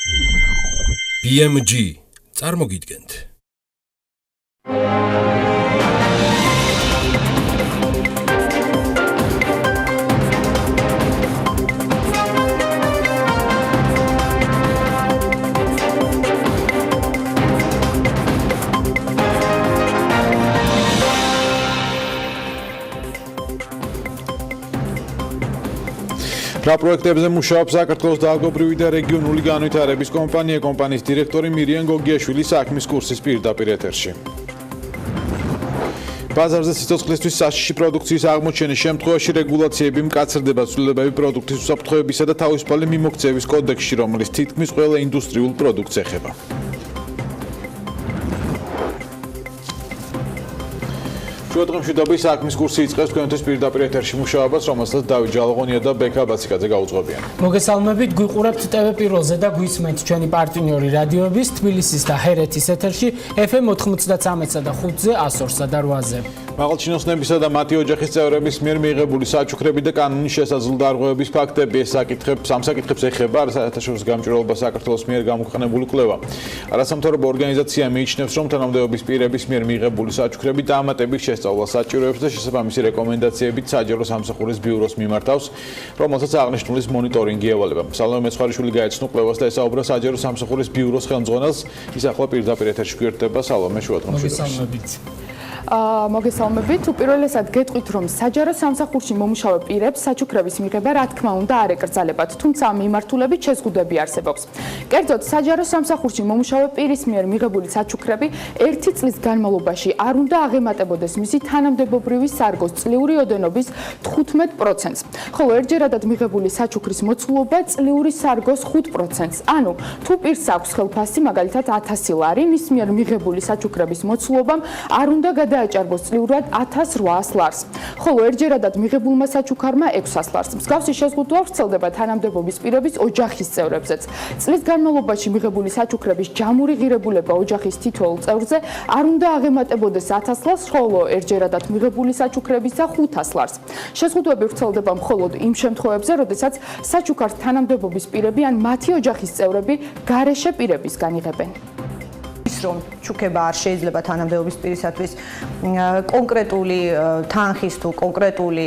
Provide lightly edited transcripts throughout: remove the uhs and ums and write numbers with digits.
BMG წარმოგიდგენთ. რა პროექტებზე მუშაობს საქართველოს დაალგობრივი და რეგიონული განვითარების კომპანია კომპანიის დირექტორი მირიან გოგიაშვილი საქმის კურსის პირდაპირ ეთერში. ბაზარზე სიცოცხლისთვის საშიში პროდუქციის აღმოჩენის შემთხვევაში რეგულაციები მკაცრდება ცვლილებები პროდუქტის უსაფრთხოებისა და თავისუფალი მიმოქცევის კოდექსში, რომელიც თითქმის ყველა ინდუსტრიულ პროდუქტს ეხება. შუადღემშვიდობის საქმის კურსი იწყებს თქვენთვის პირდაპირ ეთერში მუშაობას, რომელსაც დავით ჯალაღონია და ბექა ბაციკაძე გაუძღვებიან. მოგესალმებით, გვიყურებთ TV პირველზე და გვისმენთ ჩვენი პარტნიორი რადიოების თბილისის და ჰერეთის ეთერში FM 93-სა და 5-ზე 102-სა და 8-ზე. მაღალჩინოსნებისა და მათი ოჯახის წევრების მიერ მიიღებული საჩუქრები და კანონის შესაძლო დარღვევების ფაქტები ამ საკითხებს ეხება საერთაშორისო გამჭვირვალობა საქართველოს მიერ გამოქვეყნებული კვლევა. არასამთავრობო ორგანიზაცია მიიჩნევს, რომ თანამდებობის პირების მიერ მიიღებული საჩუქრები დამატებით შესწავლას საჭიროებს და შესაბამისი რეკომენდაციებით საჯარო სამსახურის ბიუროს მიმართავს, რომელსაც აღნიშნულის მონიტორინგი ევალება. სალომე მეცხარიშვილი გაეცნო კვლევას და ესაუბრა საჯარო სამსახურის ბიუროს ხელმძღვანელს. ის ახლა პირდაპირ ეთერში გვერდება. სალომე, შუადღემშვიდობის. მოგესალმებით. უპირველესად გეტყვით, რომ საჯარო სამსახურში მომუშავე პირებს საჩუქრების მიღება რა თქმა უნდა არ ეკრძალებათ, თუმცა ამ მიმართულებით შეზღუდვები არსებობს. კერძოდ, საჯარო სამსახურში მომუშავე პირის მიერ მიღებული საჩუქრები 1 წლის განმავლობაში არ უნდა აღემატებოდეს მისი თანამდებობრივი სარგოს წლიური ოდენობის 15%-ს, ხოლო ერთჯერადად მიღებული საჩუქრის მოცულობა წლიური სარგოს 5%-ს. ანუ, თუ პირს აქვს ხელფასი, მაგალითად 1000 ლარი, მის მიერ მიღებული საჩუქრების მოცულობამ არ უნდა დააჭარბოს წლიურად 1800 ლარს, ხოლო ერთჯერადად მიღებულმა საჩუქარმა 600 ლარს. მსგავსი შეზღუდვა ვრცელდება თანამდებობის პირების ოჯახის წევრებზეც. წლის განმავლობაში მიღებული საჩუქრების ჯამური ღირებულება ოჯახის თითოეულ წევრზე არ უნდა აღემატებოდეს 1000 ლარს, ხოლო ერთჯერადად მიღებული საჩუქრებისა 500 ლარს. შეზღუდვები ვრცელდება მხოლოდ იმ შემთხვევებზე, როდესაც საჩუქარს თანამდებობის პირები ან მათი ოჯახის წევრები გარეშე პირებისგან იღებენ. რომ ჩუქება არ შეიძლება თანამდებობის პირისათვის კონკრეტული თანხის თუ კონკრეტული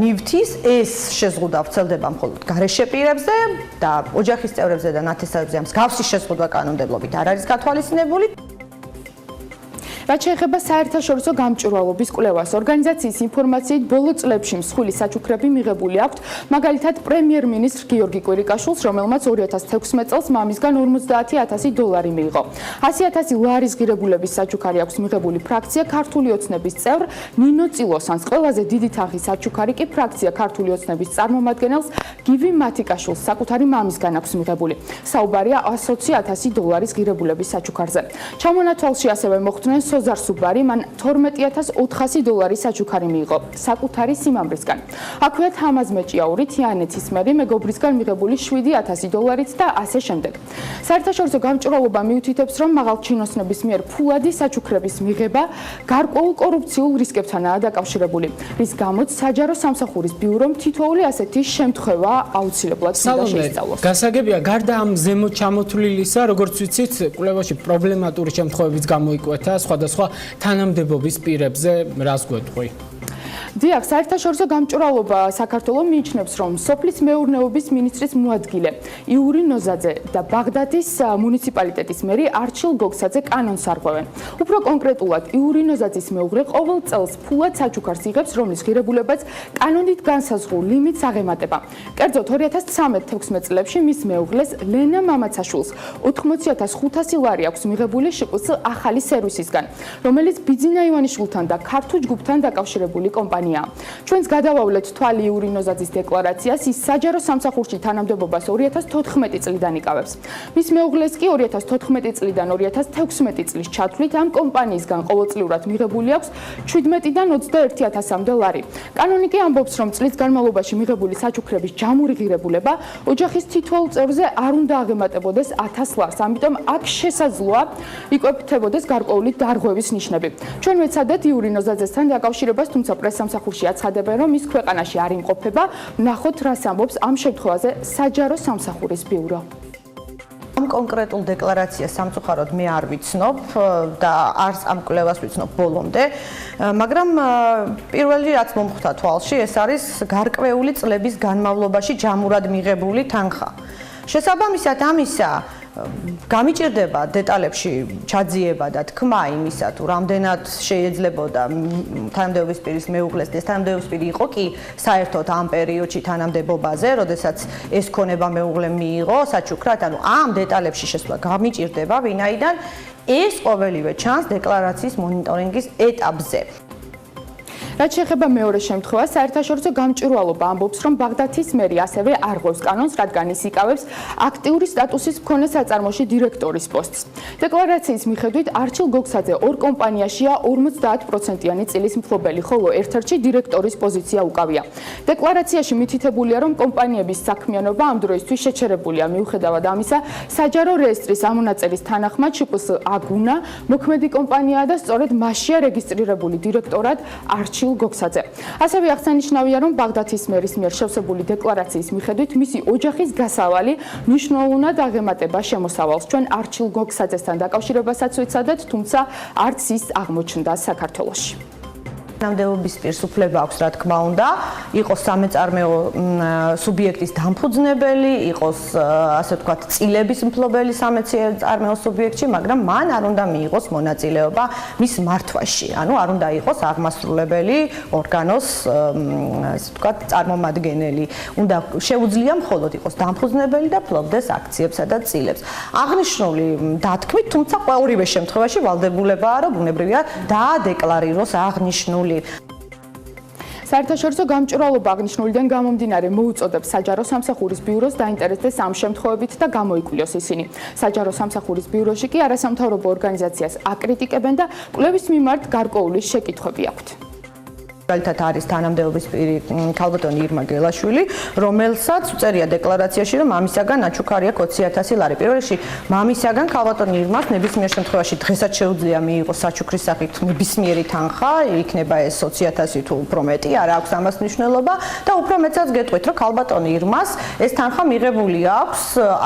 ნივთის, ეს შეზღუდვა ვრცელდება მხოლოდ გარეშე პირებზე და ოჯახის წევრებზე და ნათესავებზე მსგავსი შეზღუდვა კანონმდებლობით არ არის გათვალისწინებული. რაც შეეხება საერთაშორისო გამჭვირვალობის კვლევას, ორგანიზაციის ინფორმაციით ბოლო წლებში მსხვილი საჩუქრები მიღებული აქვთ, მაგალითად პრემიერ-მინისტრ გიორგი კვირიკაშვილს, რომელმაც 2016 წელს მამისგან 50,000 დოლარი მიიღო. 100,000 ლარის ღირებულების საჩუქარი აქვს მიღებული ფრაქცია ქართული ოცნების წევრ ნინო წილოსანს. ყველაზე დიდი თანხის საჩუქარი კი ფრაქცია ქართული ოცნების წარმომადგენელს გივი მათიკაშვილს საკუთარი მამისგან აქვს მიღებული. საუბარია 120,000 დოლარის ღირებულების საჩუქარზე. ჩამონათვალში ასევე მოხვდნენ ზარ სუბარი, მან 12,400 დოლარის საჩუქარი მიიღო საკუთარი სიმამრისგან. აქვეა თამაზ მეჭიაური, თიანეთის მერი, მეგობრისგან მიღებული 7,000 დოლარით და ასე შემდეგ. საერთაშორისო გამჭვირვალობა მიუთითებს, რომ მაღალჩინოსნების მიერ ფულადი საჩუქრების მიღება გარკვეულ კორუფციულ რისკებთანაა დაკავშირებული, რის გამოც საჯარო სამსახურის ბიურომ თითოეული ასეთი შემთხვევა აუცილებლად შეისწავლოს. გასაგებია, გარდა ამ ზემოთ ჩამოთვლილისა, როგორც ვიცით, კვლევაში პრობლემატური შემთხვევებიც გამოიკვეთა სხვადასხვა თანამდებობის პირებზე, რას გვეტყვი? დიახ, საერთაშორისო გამჭვირვალობა საქართველოს მიიჩნევს, რომ სოფლის მეურნეობის მინისტრის მოადგილე იური ნოზაძე და ბაღდადის მუნიციპალიტეტის მერი არჩილ გოგსაძე კანონს არღვევენ. უფრო კონკრეტულად, იური ნოზაძის მეუღლე ყოველ წელს ფულად საჩუქარს იღებს, რომლის ღირებულებაც კანონით განსაზღვრულ ლიმიტს აღემატება. კერძოდ 2013-16 წლებში მის მეუღლეს ლენა მამაცაშვილს 80,500 ლარი აქვს მიღებული შპს ახალი სერვისისგან, რომელიც ბიძინა ივანიშვილთან და ქართულ ჯგუფთან დაკავშირებული კომპანია. ჩვენს გადავავლეთ თვალი იური ნოზაძის დეკლარაციას, ის საჯარო სამსახურში თანამდებობას 2014 წლიდან იკავებს. მის მეუღლეს კი 2014 წლიდან 2016 წლის ჩათვლით ამ კომპანიისგან ყოველწლიურად მიღებული აქვს 17-დან 21,000-მდე ლარი. კანონი კი ამბობს, რომ წლის განმავლობაში მიღებული საჩუქრების ჯამური ღირებულება ოჯახის თითოეულ წევრზე არ უნდა აღემატებოდეს 1000 ლარს, ამიტომ აქ შესაძლოა იკვეთებოდეს გარკვეული დარღვევის ნიშნები. ჩვენ ვეცადეთ იური ნოზაძესთან დაკავშირებას, თუმცა პრესსამსახურში აცხადებენ, რომ ის ქვეყანაში არ იმყოფება. ნახოთ, რას ამბობს ამ შემთხვევაზე საჯარო სამსახურის ბიურო. ამ კონკრეტულ დეკლარაციას სამწუხაროდ მე არ ვიცნობ და არც ამ კვლევას ვიცნობ ბოლომდე, მაგრამ პირველი რაც მომხვდა თვალში, ეს არის გარკვეული წლების განმავლობაში ჯამურად მიღებული თანხა. შესაბამისად ამისა გამიჭირდება დეტალებში ჩაძიება და თქმა იმისა, თუ რამდენად შეიძლებოდა თანამდებობის პირის მეუღლეს და თანამდებობის პირი იყო კი საერთოდ ამ პერიოდში თანამდებობაზე, როდესაც ეს ქონება მეუღლემ მიიღო საჩუქრად, ანუ ამ დეტალებში შესვლა გამიჭირდება, ვინაიდან ეს ყოველივე ჩანს დეკლარაციის მონიტორინგის ეტაპზე. რაც შეეხება მეორე შემთხვევას, საერთაშორისო გამჭვირვალობა ამბობს, რომ ბაღდათის მერი ასევე არღვევს კანონს, რადგან ის იკავებს აქტიური სტატუსის მქონე საწარმოში დირექტორის პოსტს. დეკლარაციის მიხედვით არჩილ გოგსაძე ორ კომპანიაშია 50%-იანი წილის მფლობელი, ხოლო ერთ-ერთში დირექტორის პოზიცია უკავია. დეკლარაციაში მითითებულია, რომ კომპანიების საქმიანობა ამ დროისთვის შეჩერებულია. მიუხედავად ამისა, საჯარო რეესტრის ამონაწერის თანახმად შპს აგუნა მოქმედი კომპანიაა და სწორედ მასშია რეგისტრირებული დირექტორად არჩილ გოგსაძე. ასევე აღსანიშნავია, რომ ბაღდათის მერის მიერ შევსებული დეკლარაციის მიხედვით მისი ოჯახის გასავალი მნიშვნელოვნად აღემატება შემოსავალს. ჩვენ არჩილ გოგსაძესთან დაკავშირებასაც ვიცადეთ, თუმცა არც ის აღმოჩნდა საქართველოში. თანამდებობის პირს უფლება აქვს, რა თქმა უნდა, იყოს სამეწარმეო სუბიექტის დამფუძნებელი, იყოს ასე ვთქვათ, წილების მფლობელი სამეწარმეო სუბიექტში, მაგრამ მან არ უნდა მიიღოს მონაწილეობა მის მართვაში. ანუ არ უნდა იყოს აღმასრულებელი ორგანოს, ასე ვთქვათ, წარმომადგენელი. უნდა შეუძლია მხოლოდ იყოს დამფუძნებელი და ფლობდეს აქციებსა და წილებს. აღნიშნული დათქმით, თუმცა ყოველივე შემთხვევაში ვალდებულებაა, რომ ბუნებრივია დაადეკლარიროს აღნიშნული საერთაშორისო გამჭვირვალობა აღნიშნულიდან გამომდინარე მოუწოდებს საჯარო სამსახურის ბიუროს დაინტერესდეს ამ შემთხვევებით და გამოიკვლიოს ისინი. საჯარო სამსახურის ბიუროში კი არასამთავრობო ორგანიზაციას აკრიტიკებენ და კვლევის მიმართ გარკვეული შეკითხვები აქვთ. Realtat არის თანამდებობის პირი ქალბატონი ირმა გელაშვილი, რომელსაც უწერია დეკლარაციაში, რომ მამისაგან აჩუქარია 20,000 ლარი. პირველ რიგში მამისაგან ქალბატონი ირმას ნებისმიერ შემთხვევაში დღესაც შეუძლია მიიღოს საჩუქრის სახით ნებისმიერი თანხა, იქნება ეს 20,000 თუ უფრო მეტი, არ აქვს ამას მნიშვნელობა და უფრო მეტსაც გეტყვით, რომ ქალბატონი ირმას ეს თანხა მიღებული აქვს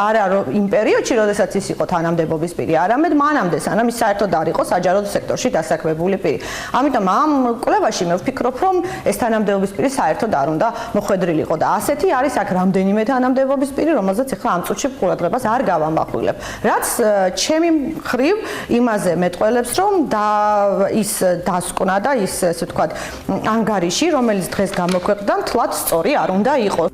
არა იმ პერიოდში, როდესაც ის იყო თანამდებობის პირი, არამედ მანამდე, სანამ ის საერთოდ არ იყო საჯარო სექტორში დასაქმებული პირი. ამიტომ ამ კვლევაში მე ვფიქრობ, რომ ეს თანამდებობის პირი საერთოდ არ უნდა მოხვედრილიყო და ასეთი არის აქ რამდენიმე თანამდებობის პირი, რომელზეც ახლა ამ წუთში ყურადღებას არ გავამახვილებ. რაც ჩემი მხრივ იმაზე მეტყველებს, რომ ის დასკვნა და ის ესე ვთქვათ ანგარიში, რომელიც დღეს გამოქვეყნდა, თლად სწორი არ უნდა იყოს.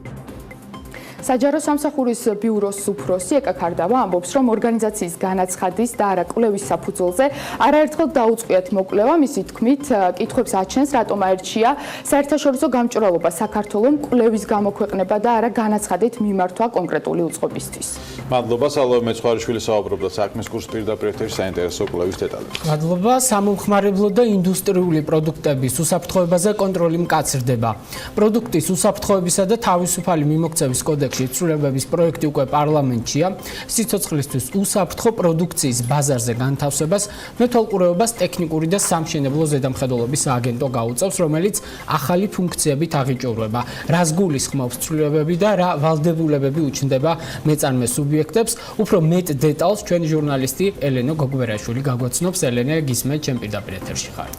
საჯარო სამსახურის ბიუროს უფროსი ეკა ქარდავა ამბობს, რომ ორგანიზაციის განაცხადის და არა კვლევის საფუძველზე არაერთხელ დაუწყიათ მოკვლევა, მისი თქმით, კითხვებს აჩენს, რატომ აერჩია საერთაშორისო გამჭვირვალობა საქართველოს კვლევის გამოქვეყნება და არა განაცხადით მიმართვა კონკრეტული უწყობისთვის. მადლობა, სალომე მეცხვარიშვილი საუბრობდა საქმის კურსს პირდაპირ ეთერში საინტერესო კვლევის დეტალებზე. მადლობა, სამომხმარებლო და ინდუსტრიული პროდუქტების უსაფრთხოებაზე კონტროლი მკაცრდება. პროდუქტის უსაფრთხოებისა და თავისუფალი მიმოქცევის კოდექსში ცვლილებების პროექტი უკვე პარლამენტშია. სიცოცხლისთვის უსაფრთხო პროდუქციის ბაზარზე განთავსებას მეთვალყურეობას ტექნიკური და სამშენებლო ზედამხედველობის სააგენტო გაუწევს, რომელიც ახალი ფუნქციებით აღიჭურვება. რას გულისხმობს ცვლილებები და რა ვალდებულებები უჩნდება მეწარმე სუბიექტებს, უფრო მეტ დეტალს ჩვენი ჟურნალისტი ელენე გოგბერაშვილი გაგვაცნობს. ელენე, გისმენთ, ჩემ პირდაპირ ეთერში ხარ.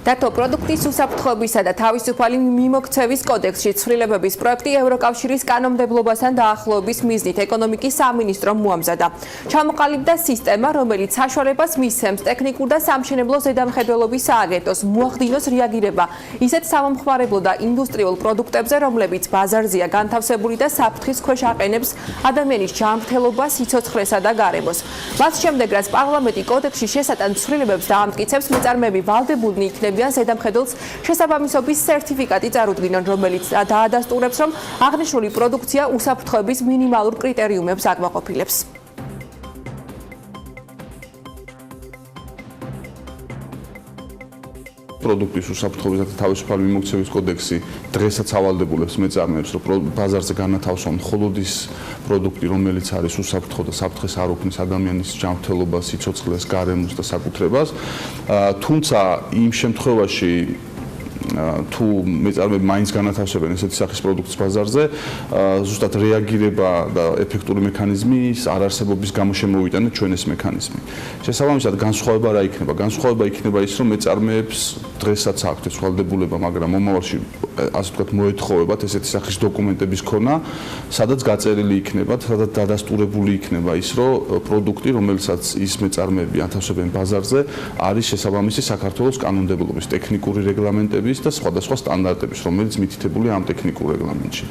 დათო, პროდუქტის უსაფრთხოებისა და თავისუფალი მიმოქცევის კოდექსში ცვლილებების პროექტი ევროკავშირის კანონმდებლობასთან დაახლოების მიზნით ეკონომიკის სამინისტრომ მოამზადა. ჩამოყალიბდა სისტემა, რომელიც საშუალებას მისცემს ტექნიკურ და სამშენებლო ზედამხედველობის სააგენტოს მოახდინოს რეაგირება ისეთ სამომხმარებლო და ინდუსტრიულ პროდუქტებზე, რომლებიც ბაზარზეა განთავსებული და საფრთხის ქვეშ აყენებს ადამიანის ჯანმრთელობას, სიცოცხლესა და გარემოს. მას შემდეგ, რაც პარლამენტი კოდექსში შესატან ცვლილებებს დაამტკიცებს, მეწარმეები ვალდებულნი იქნებიან ზედამხედველს შესაბამისობის სერტიფიკატი წარუდგინონ, რომელიც დაადასტურებს, რომ აღნიშნული პროდუქცია უსაფრთხოების მინიმალურ კრიტერიუმებს აკმაყოფილებს. პროდუქტის უსაფრთხოებისა და თავისუფალი მიმოქცევის კოდექსი დღესაც ავალდებულებს მეწარმეებს, რომ ბაზარზე განათავსონ მხოლოდ ის პროდუქტი, რომელიც არის უსაფრთხო და საფრთხეს არ უქმნის ადამიანის ჯანმრთელობას, სიცოცხლეს, გარემოს და საკუთრებას. თუმცა იმ შემთხვევაში თუ მეწარმეები მაინც განათავსებენ ესეთი სახის პროდუქტს ბაზარზე, ზუსტად რეაგირება და ეფექტური მექანიზმის არარსებობის გამო შემოვიტანეთ ჩვენ ეს მექანიზმი. შესაბამისად განსხვავება რა იქნება? განსხვავება იქნება ის, რომ მეწარმეებს დღესაც აქვთ ეს ვალდებულება, მაგრამ მომავალში ასე ვთქვათ მოეთხოვებათ ესეთი სახის დოკუმენტების ქონა, სადაც გაწერილი იქნება, სადაც დადასტურებული იქნება ის, რომ პროდუქტი, რომელსაც ის მეწარმეები ათავსებენ ბაზარზე, არის შესაბამისი საქართველოს კანონმდებლობის, ტექნიკური რეგლამენტების და სხვადასხვა სტანდარტების, რომელიც მითითებულია ამ ტექნიკურ რეგლამენტში.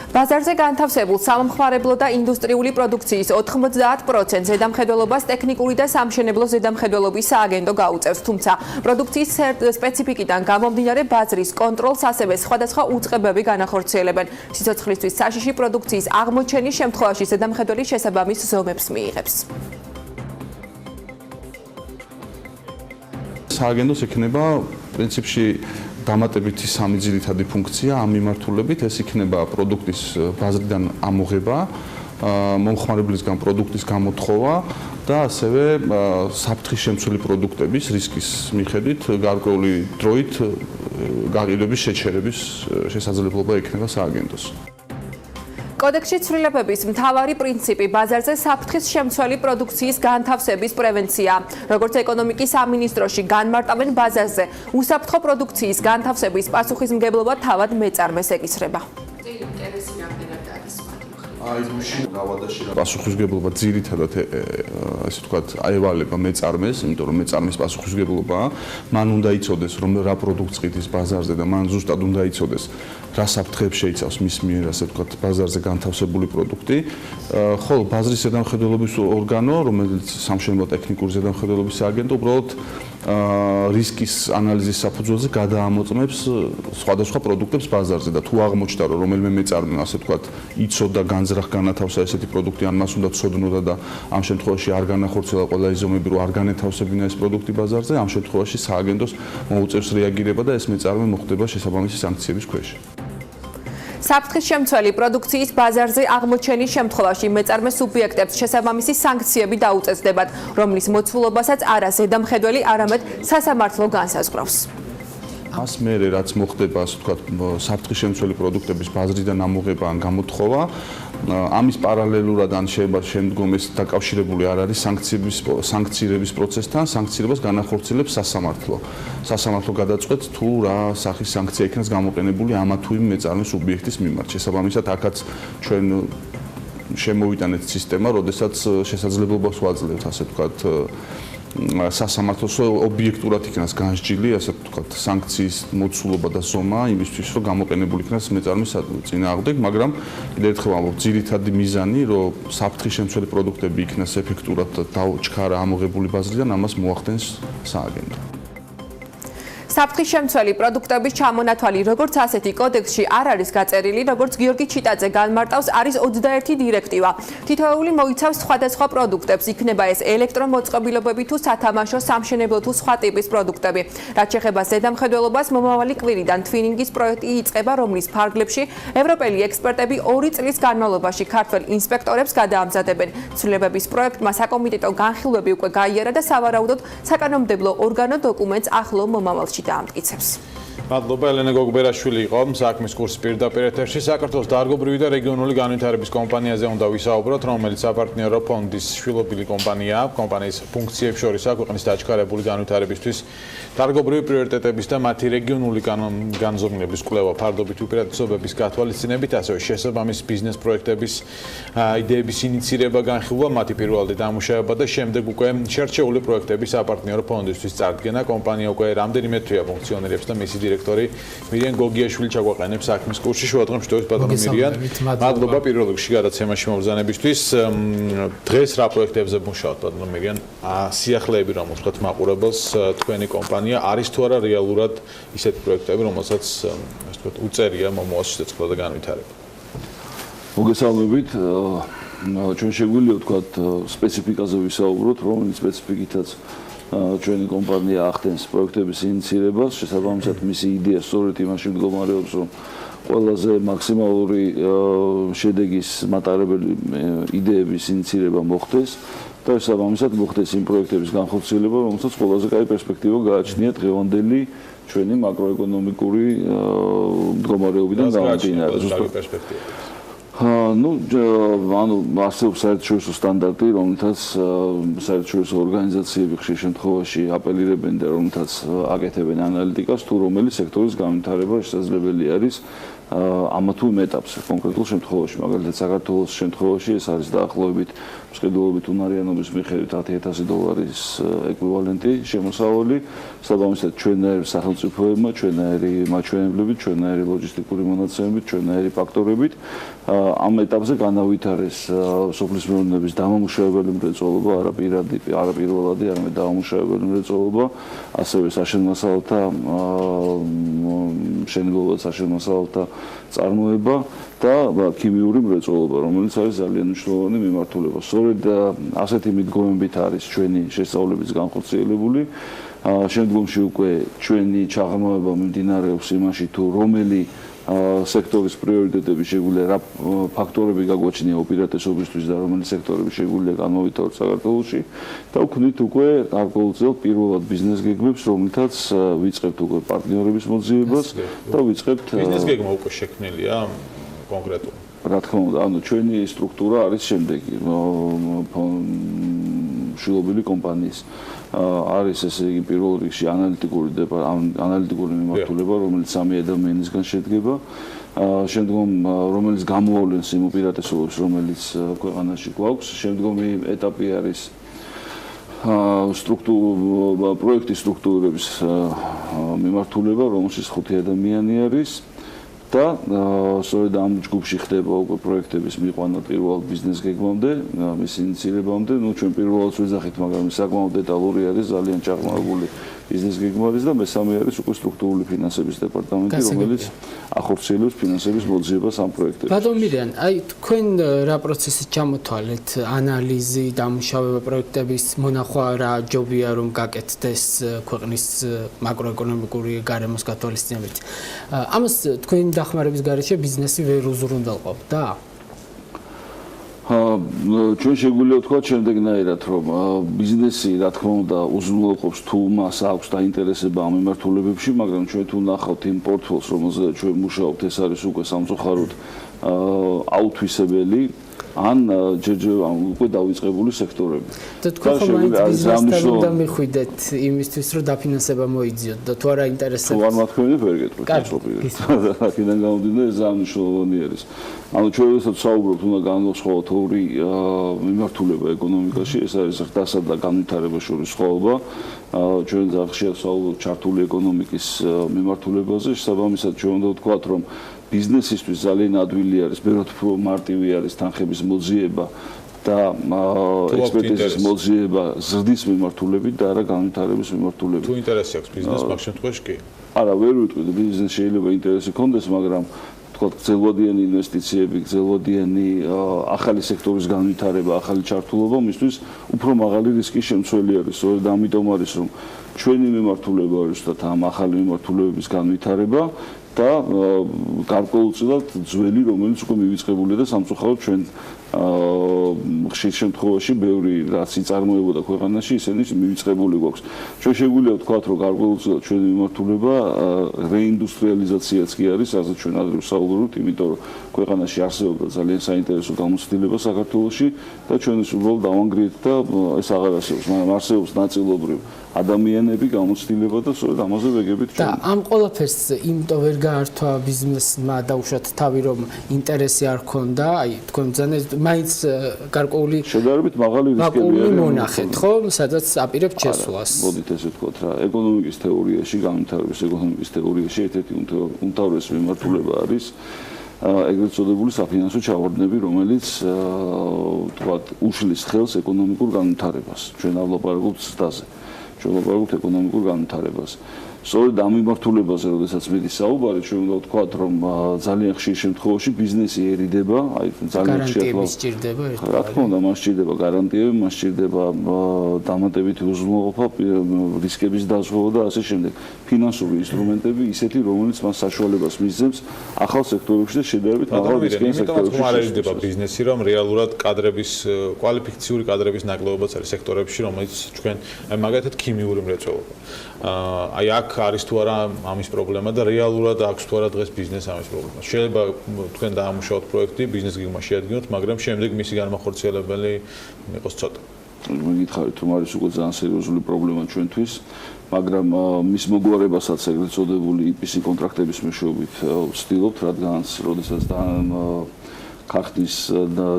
ბაზარზე განთავსებულ სამხმარებლო და ინდუსტრიული პროდუქციის 90% ზედამხედველობას ტექნიკური და სამშენებლო ზედამხედველობის სააგენტო გაუწევს, თუმცა პროდუქციის სპეციფიკიდან გამომდინარე ბაზრის კონტროლს ასევე სხვადასხვა უწყებები განახორციელებენ. სიცოცხლისთვის საშიში პროდუქციის აღმოჩენის შემთხვევაში ზედამხედველი შესაბამის ზომებს მიიღებს. სააგენტოს ექნება პრინციპში დამატებითი სამი ძირითადი ფუნქცია ამ მიმართულებით, ეს იქნება პროდუქტის ბაზრიდან ამოღება, მომხმარებლისგან პროდუქტის გამოთხოვა და ასევე საფრთხის შემცველი პროდუქტების რისკის მიხედვით გარკვეული დროით გაყიდვების შეჩერების შესაძლებლობა ექნება სააგენტოს. კოდექსში ცვლილებების მთავარი პრინციპი ბაზარზე საფრთხის შემცველი პროდუქციის განთავსების პრევენცია. როგორც ეკონომიკის სამინისტროში განმარტავენ, ბაზარზე უსაფრთხო პროდუქციის განთავსების პასუხისმგებლობა თავად მეწარმეს ეკისრება. პასუხისმგებლობა ძირითადად ასე ვთქვათ, აევალება მეწარმეს, იმიტომ რომ მეწარმის პასუხისმგებლობაა. მან უნდა იცოდეს, რომ რა პროდუქტს ყიდის ბაზარზე და მან ზუსტად უნდა იცოდეს, რა საფრთხეებს შეიცავს მის მიერ, ასე ვთქვათ, ბაზარზე განთავსებული პროდუქტი. ხოლო ბაზრის ზედამხედველობის ორგანო, რომელიც სამშენებლო ტექნიკური ზედამხედველობის სააგენტო, უბრალოდ რისკის ანალიზის საფუძველზე გადაამოწმებს სხვადასხვა პროდუქტებს ბაზარზე და თუ აღმოჩნდა, რომ რომელიმე მეწარმე, ასე ვთქვათ, იცოდა განზრახ განათავსა ესეთი პროდუქტი, ან მას უნდა ცოდნოდა და ამ შემთხვევაში არ განახორციელა ყველა ის ზომები, რომ არ განეთავსებინა ეს პროდუქტი ბაზარზე, ამ შემთხვევაში სააგენტოს მოუწევს რეაგირება და ეს მეწარმე მოხდება შესაბამისი სანქციების ქვეშ. საფრთხის შემცველი პროდუქციის ბაზარზე აღმოჩენის შემთხვევაში მეწარმე სუბიექტებს შესაბამისი სანქციები დაუწესდებათ, რომლის მოცულობასაც არა ზედამხედველი, არამედ სასამართლო განსაზღვრავს. მას მერე რაც მოხდება, ასე ვთქვათ, საფრთხის შემცველი პროდუქტების ბაზრიდან ამოღება ან გამოთხოვა, ამის პარალელურად ან შეიძლება შემდგომ ეს დაკავშირებული არ არის სანქცირების პროცესთან, სანქცირებას განახორციელებს სასამართლო. სასამართლო გადაწყვეტს თუ რა სახის სანქცია იქნას გამოყენებული ამა თუ იმ მეწარმე სუბიექტის მიმართ. შესაბამისად, აქაც ჩვენ შემოვიტანეთ სისტემა, როდესაც შესაძლებლობას ვაძლევთ, ასე ვთქვათ, სასამართლოს ობიექტურად იქნას განსჯილი, ასე ვთქვათ, სანქციის მოცულობა და ზომა იმისთვის, რომ გამოყენებული იქნას მეწარმის წინააღმდეგ, მაგრამ კიდევ ერთხელ ვამბობ, ძირითადი მიზანი, რომ საფრთხის შემცველი პროდუქტები იქნას ეფექტურად დაუჩქარა ამოღებული ბაზრიდან, ამას მოახდენს სააგენტო. საფრთხის შემცველი პროდუქტების ჩამონათვალი, როგორც ასეთი კოდექსში არ არის გაწერილი, როგორც გიორგი ჩიტაძე განმარტავს, არის 21 დირექტივა. თითოეული მოიცავს სხვადასხვა პროდუქტებს, იქნება ეს ელექტრომოწყობილობები თუ სათამაშო, სამშენებლო თუ სხვა ტიპის პროდუქტები. რაც შეეხება ზედამხედველობას, მომავალი კვირიდან თვინინგის პროექტი იწყება, რომლის ფარგლებში ევროპელი ექსპერტები 2 წლის განმავლობაში ქართველ ინსპექტორებს გადაამზადებენ. ცვლილებების პროექტმა საკომიტეტო განხილვები უკვე გაიარა და სავარაუდოდ საკანონმდებლო ორგანო დოკუმენტს ახლო მომავალში დაამტკიცებს. მადლობა ელენე გოგბერაშვილი იყო საქმის კურსის პირდაპირ ეთერში. საქართველოს დარგობრივი და რეგიონული განვითარების კომპანიაზე უნდა ვისაუბროთ, რომელიც საპარტნიორო ფონდის შვილობილი კომპანიაა. კომპანიის ფუნქციებს შორისაა ქვეყნის დაჩქარებული განვითარებისთვის დარგობრივი პრიორიტეტების და მათი რეგიონული განზომილების კვლევა, ფარდობითი უპირატესობების გათვალისწინებით, ასევე შესაბამის ბიზნეს პროექტების იდეების ინიცირება, განხილვა, მათი პირველადი დამუშავება და შემდეგ უკვე შერჩეული პროექტების საპარტნიორო ფონდისთვის წარდგენა. კომპანია უკვე რამდენიმე თვეა ფუნქციონირებს და მისი დირექტორი მირიან გოგიაშვილი ჩაგვაყენებს საქმის კურსში. შევადღებ შეტევის ბატონო მირიან. მადლობა პირველ რიგში გადაცემაში მომბრძანებისთვის. დღეს რა პროექტებზე მუშაობთ ბატონო მირიან? სიახლეები რომ ვთქვათ მაყურებელს, თქვენი კომპანია არის თუ არა რეალურად ისეთი პროექტები, რომელსაც ასე ვთქვათ უწერია მომავალში ცეცხლა და განვითარება? მოგესალმებით. ჩვენ შეგვიძლია ვთქვათ სპეციფიკაზე ვისაუბროთ, რომელიც სპეციფიკითაც ჩვენი კომპანია ახდენს პროექტების ინიცირებას, შესაბამისად მისი იდეა სწორედ იმაში მდგომარეობს, რომ ყველაზე მაქსიმალური შედეგის მატარებელი იდეების ინიცირება მოხდეს და შესაბამისად მოხდეს იმ პროექტების განხორციელება, რომელსაც ყველაზე კაი პერსპექტივა გააჩნია დღევანდელი ჩვენი მაკროეკონომიკური მდგომარეობიდან გამომდინარე. არსებობს საერთაშორისო სტანდარტი, რომელთაც საერთაშორისო ორგანიზაციები ხშირ შემთხვევაში აპელირებენ და რომელთაც აკეთებენ ანალიტიკას, თუ რომელი სექტორის განვითარება შესაძლებელი არის ამა თუ იმ ეტაპზე, კონკრეტულ შემთხვევაში, მაგალითად საქართველოს შემთხვევაში ეს არის დაახლოებით მსყიდულობით უნარიანობის მიხედვით $10,000 ეკვივალენტი შემოსავალი, საბამისად ჩვენაერ სახელმწიფოებმა, ჩვენაერი მაჩვენებლებით, ჩვენაერი ლოჯისტიკური მონაცემებით, ჩვენაერი ფაქტორებით ამ ეტაპზე განავითარეს სოფლის მეურნეობის დამამუშავებელი მრეწველობა, არაპირველადი, არამედ დამამუშავებელი მრეწველობა, ასევე საშენ-მასალათა მშენებლობა, საშენ-მასალათა წარმოება და ქიმიური მრეწველობა, რომელიც არის ძალიან მნიშვნელოვანი მიმართულება. სწორედ ასეთი მიდგომებით არის ჩვენი შესწავლებიც განხორციელებული. შემდგომში უკვე ჩვენი ჩაღრმავება მიმდინარეობს იმაში, თუ რომელი სექტორის პრიორიტეტები შეგვიძლია რა ფაქტორები გაგვაჩნია ოპერატესობისთვის და რომელი სექტორები შეგვიძლია განმოვიტანოთ საქართველოში და ვქნით უკვე გარკვეულწილად პირველად ბიზნეს გეგმებს, რომლითაც ვიწყებთ უკვე პარტნიორების მოძიებას და ვიწყებთ ბიზნეს გეგმა უკვე შექმნილია კონკრეტულად. რა თქმა უნდა, ანუ ჩვენი სტრუქტურა არის შემდეგი. შილობილი კომპანიის არის ესე იგი პირველ რიგში ანალიტიკური მიმართულება, რომელიც 3 ადამიანისგან შედგება. შემდგომ რომელიც გამოავლენს იმ უპირატესობებს, რომელიც ქვეყანაში გვაქვს. შემდგომი ეტაპი არის პროექტის სტრუქტურების მიმართულება, რომელშიც 5 ადამიანი არის. და სწორედ ამ ჯგუფში ხდება უკვე პროექტების მიყვანა პირველ ბიზნეს გეგმამდე, მის ინიცირებამდე. ჩვენ პირველად ვიზახით, მაგრამ საკმაოდ დეტალური არის, ძალიან ჭაღმავებული ბიზნეს გეგმა არის და მესამე არის უკვე სტრუქტურული ფინანსების დეპარტამენტი, რომელიც ახორციელებს ფინანსების მოძიებას ამ პროექტებში. ბატონ მირიან, თქვენ რა პროცესით ჩამოთვალეთ ანალიზი, დამუშავება პროექტების მონახვა რა ჯობია რომ გაკეთდეს ქვეყნის მაკროეკონომიკური გარემოს გათვალისწინებით. ამას თქვენ დახმარების გარეშე ბიზნესი ვერ უზრუნველყოფდა? ჩვენ შეგვიძლია ვთქვათ შემდეგნაირად, რომ ბიზნესი რა თქმა უნდა უზრუნველყოფს თუ მას აქვს დაინტერესება ამ მიმართულებებში, მაგრამ ჩვენ თუ ნახავთ იმ პორტფოლს, რომელზეც ჩვენ მუშაობთ, ეს არის უკვე სამწუხაროდ აუთვისებელი ან უკვე დავიწყებული სექტორები. და თქვენ ხომ ბიზნესთან უნდა მიხვიდეთ იმისთვის, რომ დაფინანსება მოიძიოთ და თუ არა ინტერესებს. თუ არ მათქმედებ, ვერ გეტყვით. აქედან გამომდინარე, ეს მნიშვნელოვანი არის. ანუ ჩვენ როდესაც საუბრობთ, უნდა განვასხვაოთ ორი მიმართულება ეკონომიკაში, ეს არის ზრდასა და განვითარებას შორის სხვაობა. ჩვენ ხშირად საუბრობთ ჩართული ეკონომიკის მიმართულებაზე, შესაბამისად ჩვენ უნდა ვთქვათ, რომ ბიზნესისთვის ძალიან ადვილი არის, ბევრად უფრო მარტივი არის თანხების მოძიება და ექსპერტიზის მოძიება ზრდის მიმართულებით და არა განვითარების მიმართულებით. თუ ინტერესი აქვს ბიზნესს მაგ შემთხვევაში კი? არა, ვერ ვიტყვით, ბიზნესს შეიძლება ინტერესი ჰქონდეს, მაგრამ თქვათ გრძელვადიანი ინვესტიციები, გრძელვადიანი ახალი სექტორის განვითარება, ახალი ჩართულობა მისთვის უფრო მაღალი რისკის შემცველი არის. სწორედ ამიტომ არის, რომ ჩვენი მიმართულება არის და ამ ახალი მიმართულებების განვითარება და გარკვეულწილად ძველი, რომელიც უკვე მივიწყებულია და სამწუხაროდ ჩვენ ხშირ შემთხვევაში ბევრი რაც იწარმოებოდა ქვეყანაში, ისინი მივიწყებული გვაქვს. ჩვენ შეგვიძლია ვთქვათ, რომ გარკვეულწილად ჩვენი მიმართულება რეინდუსტრიალიზაციაც კი არის, რასაც ჩვენ ადრე ვსაუბრობთ, იმიტომ რომ ქვეყანაში არსებობდა ძალიან საინტერესო გამოცდილება საქართველოში და ჩვენ ის უბრალოდ დავანგრიეთ და ეს აღარ არსებობს, მაგრამ არსებობს ნაწილობრივ ადამიანები, გამოცდილება და სწორედ ამაზე ვეგებით ჩვენ. და ამ ყველაფერს იმიტომ ვერ გაართვა ბიზნესმა დაუშვათ თავი, რომ ინტერესი არ ქონდა, თქვენ ბრძანეთ მაინც გარკვეული შედარებით მაღალი რისკები არის მონახეთ, ხო, სადაც აპირებთ შესვლას. მოდით ესე ვთქვათ რა, ეკონომიკის თეორიაში, განვითარების ეკონომიკის თეორიაში ერთ-ერთი უმთავრესი მიმართულება არის ეგრეთ წოდებული საფინანსო ჩავარდნები, რომელიც ვთქვათ უშლის ხელს ეკონომიკურ განვითარებას. ჩვენ ავლაპარაკობთ ზრდაზე. ჩვენ ვლაპარაკობთ ეკონომიკურ განვითარებას. სწორედ ამ მიმართულებაზე, როდესაც მიდის საუბარი, ჩვენ უნდა ვთქვათ, რომ ძალიან ხშირ შემთხვევაში ბიზნესი ერიდება, აი ძალიან ხშირად სჭირდება ერთად. რა თქმა უნდა, მას სჭირდება გარანტიები, მას სჭირდება დამატებითი უზრუნველყოფა, რისკების დაზღვევა და ასე შემდეგ. ფინანსური ინსტრუმენტები ისეთი, რომელიც მას საშუალებას მისცემს ახალ სექტორებში და შედარებით მაღალ რისკიან სექტორებში. არ ერიდება ბიზნესი, რომ რეალურად კადრების, კვალიფიციური კადრების ნაკლებობაც არის სექტორებში, რომელიც ჩვენ აი მაგალითად ქიმიური მრეწველობა. აი აქ არის თუ არა ამის პრობლემა და რეალურად აქვს თუ არა დღეს ბიზნესს ამის პრობლემა. შეიძლება თქვენ დაამუშავოთ პროექტი, ბიზნეს გეგმა შეადგინოთ, მაგრამ შემდეგ მისი განმახორციელებელი იყოს ცოტა. მოგითხარით, რომ არის უკვე ძალიან სერიოზული პრობლემა ჩვენთვის, მაგრამ მის მოგვარებასაც ეგრეთ წოდებული EPC კონტრაქტების მეშვეობით ვცდილობთ, რადგანაც როდესაც ქართლის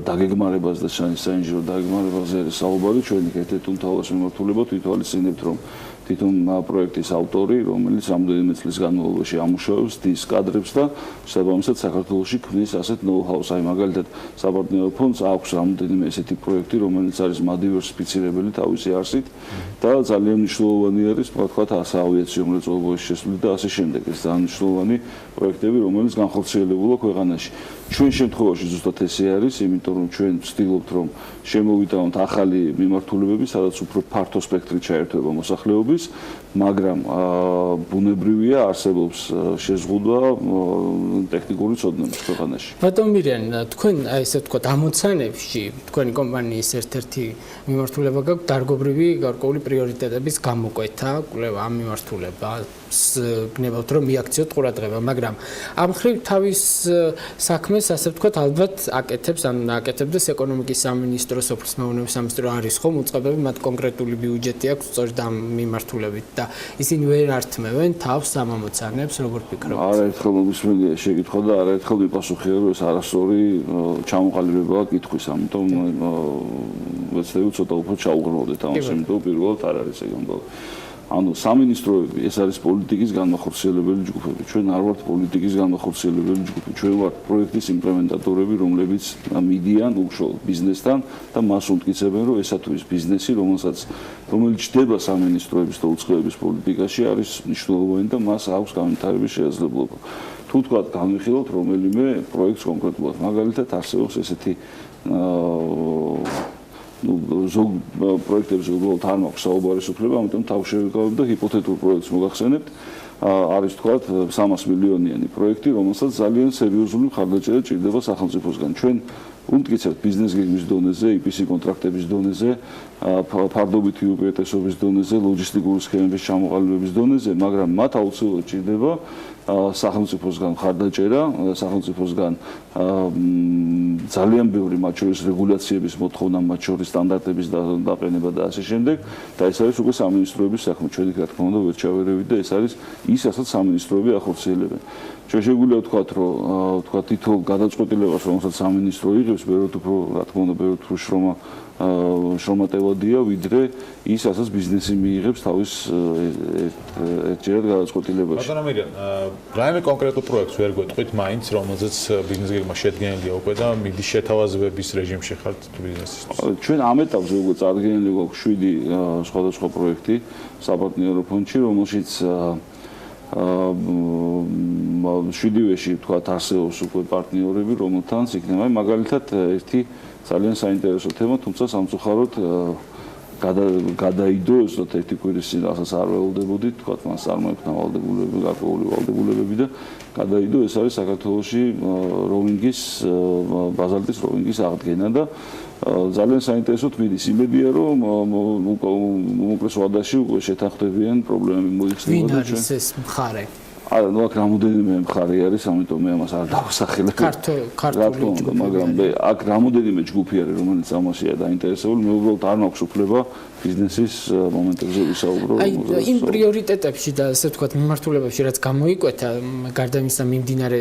დაგეგმარებას და საინჟინრო დაგეგმარებაზე არის საუბარი, ჩვენი ერთ-ერთი უმთავრესი მიმართულება თვითვალისწინებთ, რომ თვითონ პროექტის ავტორი, რომელიც რამდენიმე წლის განმავლობაში ამუშავებს დის კადრებს და შესაბამისად საქართველოში ქმნის ასეთ ნოუ-ჰაუს. აი მაგალითად საპარტნიორო ფონდს აქვს რამდენიმე ესეთი პროექტი, რომელიც არის მადივერსიფიცირებელი თავისი არსით და ძალიან მნიშვნელოვანი არის, ვთქვათ, ავიაციო მრეწველობაში შესული და ასე შემდეგ. ეს ძალიან მნიშვნელოვანი პროექტები, რომელიც განხორციელებულა ქვეყანაში. ჩვენ შემთხვევაში ზუსტად ესე არის, იმიტომ რომ ჩვენ ვცდილობთ, რომ შემოვიტანოთ ახალი მიმართულებები, სადაც უფრო ფართო სპექტრი ჩაერთვება მოსახლეობის, მაგრამ ბუნებრივია არსებობს შეზღუდვა ტექნიკური ცოდნების ქვეყანაში. ბატონ მირიან, თქვენ აი ესე ვთქვათ, ამოცანებში თქვენი კომპანიის ერთ-ერთი მიმართულება გაქვთ დარგობრივი გარკვეული პრიორიტეტების გამოკვეთა, კვლევა ამ მიმართულებას გნებავთ, რომ მიაქციოთ ყურადღება, მაგრამ ამ მხრივ თავის საქმეს ასე ვთქვათ, ალბათ აკეთებს ეკონომიკის სამინისტრო, სოფლის მეურნეობის სამინისტრო არის ხომ უწყებები, მათ კონკრეტული ბიუჯეტი აქვს სწორედ ამ მიმართულებით და ისინი ვერ ართმევენ თავს ამ ამოცანებს, როგორ ფიქრობთ? არაერთხელ მომისმენია შეკითხვა და არაერთხელ მიპასუხია, რომ ეს არასწორი ჩამოყალიბებაა კითხვის, ამიტომ ვეცდები ცოტა უფრო ჩაუღრმავდეთ ამას, იმიტომ პირველად არ არის ეგ ამბავი. ანუ სამინისტროები ეს არის პოლიტიკის განმახორციელებელი ჯგუფები. ჩვენ არ ვართ პოლიტიკის განმახორციელებელი ჯგუფი. ჩვენ ვართ პროექტის იმპლემენტატორები, რომლებიც მიდიან უშუალოდ ბიზნესთან და მას უმტკიცებენ, რომ ესა თუ ის ბიზნესი, რომელიც ჩდება სამინისტროების და უწყებების პოლიტიკაში, არის მნიშვნელოვანი და მას აქვს განვითარების შესაძლებლობა. თუ თქვა განვიხილოთ რომელიმე პროექტს კონკრეტულად, მაგალითად არსებობს ესეთი ზოგ პროექტებზე უბრალოდ არ მაქვს საუბარის უფლება, ამიტომ თავ შევიკავებ და ჰიპოთეტურ პროექტს მოგახსენებთ. არის თქვათ 300 მილიონიანი პროექტი, რომელსაც ძალიან სერიოზული მხარდაჭერა ჭირდება სახელმწიფოსგან. ჩვენ უმტკიცებთ ბიზნეს გეგმის დონეზე, EPC კონტრაქტების დონეზე, ფარდობითი უპირატესობის დონეზე, ლოჯისტიკური სქემების ჩამოყალიბების დონეზე, მაგრამ მათ აუცილებლად ჭირდება სახელმწიფოსგან მხარდაჭერა, სახელმწიფოსგან ძალიან ბევრი მათ შორის რეგულაციების მოთხოვნა, მათ შორის სტანდარტების დაყენება და ასე შემდეგ და ეს არის უკვე სამინისტროების საქმე. ჩვენ რა თქმა უნდა ვერ ჩავერევით და ეს არის ის, რასაც სამინისტროები ახორციელებენ. ჩვენ შეგვიძლია ვთქვათ, რომ თითოეულ გადაწყვეტილებას, რომელსაც სამინისტრო იღებს, ბევრად უფრო, რა თქმა უნდა, ბევრად უფრო შრომატევადია, ვიდრე ის, რასაც ბიზნესი მიიღებს თავის ერთჯერად გადაწყვეტილებაში. ბატონო მირიან, რაიმე კონკრეტულ პროექტს ვერ გვეტყვით მაინც, რომელზეც ბიზნეს გეგმა შედგენილია უკვე და მიდის შეთავაზებების რეჟიმში ხართ ბიზნესისთვის. ჩვენ ამ ეტაპზე უკვე წარდგენილი გვაქვს 7 სხვადასხვა პროექტი საპარტნიორო ფონდში, რომელშიც 7-ვეში თქვათ არსებობს უკვე პარტნიორები, რომელთანაც იქნება მაგალითად ერთი ძალიან საინტერესო თემა, თუმცა სამწუხაროდ გადაიდო ზუსტად ერთი კვირის წინ, რასაც არ ველოდებოდით, თქვათ მას არ მოექნა ვალდებულებები, გარკვეული ვალდებულებები და გადაიდო, ეს არის საქართველოში ბაზალტის როინგის აღდგენა და ძალიან საინტერესოდ მიდის. იმედია, რომ უმოკლეს ვადაში უკვე შეთანხმდებიან პრობლემები მოიხსნება და ჩვენ. ვინ არის ეს მხარე? არა, აქ რამოდენიმე მხარე არის, ამიტომ მე ამას არ დავასახელებ. ქართული, მაგრამ აქ რამოდენიმე ჯგუფი არის, რომელიც ამაშია დაინტერესებული. მე უბრალოდ არ მაქვს უფლება ბიზნესის მომენტებზე ვისაუბრო. აი, იმ პრიორიტეტებში და ასე ვთქვათ, მიმართულებებში, რაც გამოიკვეთა, გარდა იმისა მიმდინარე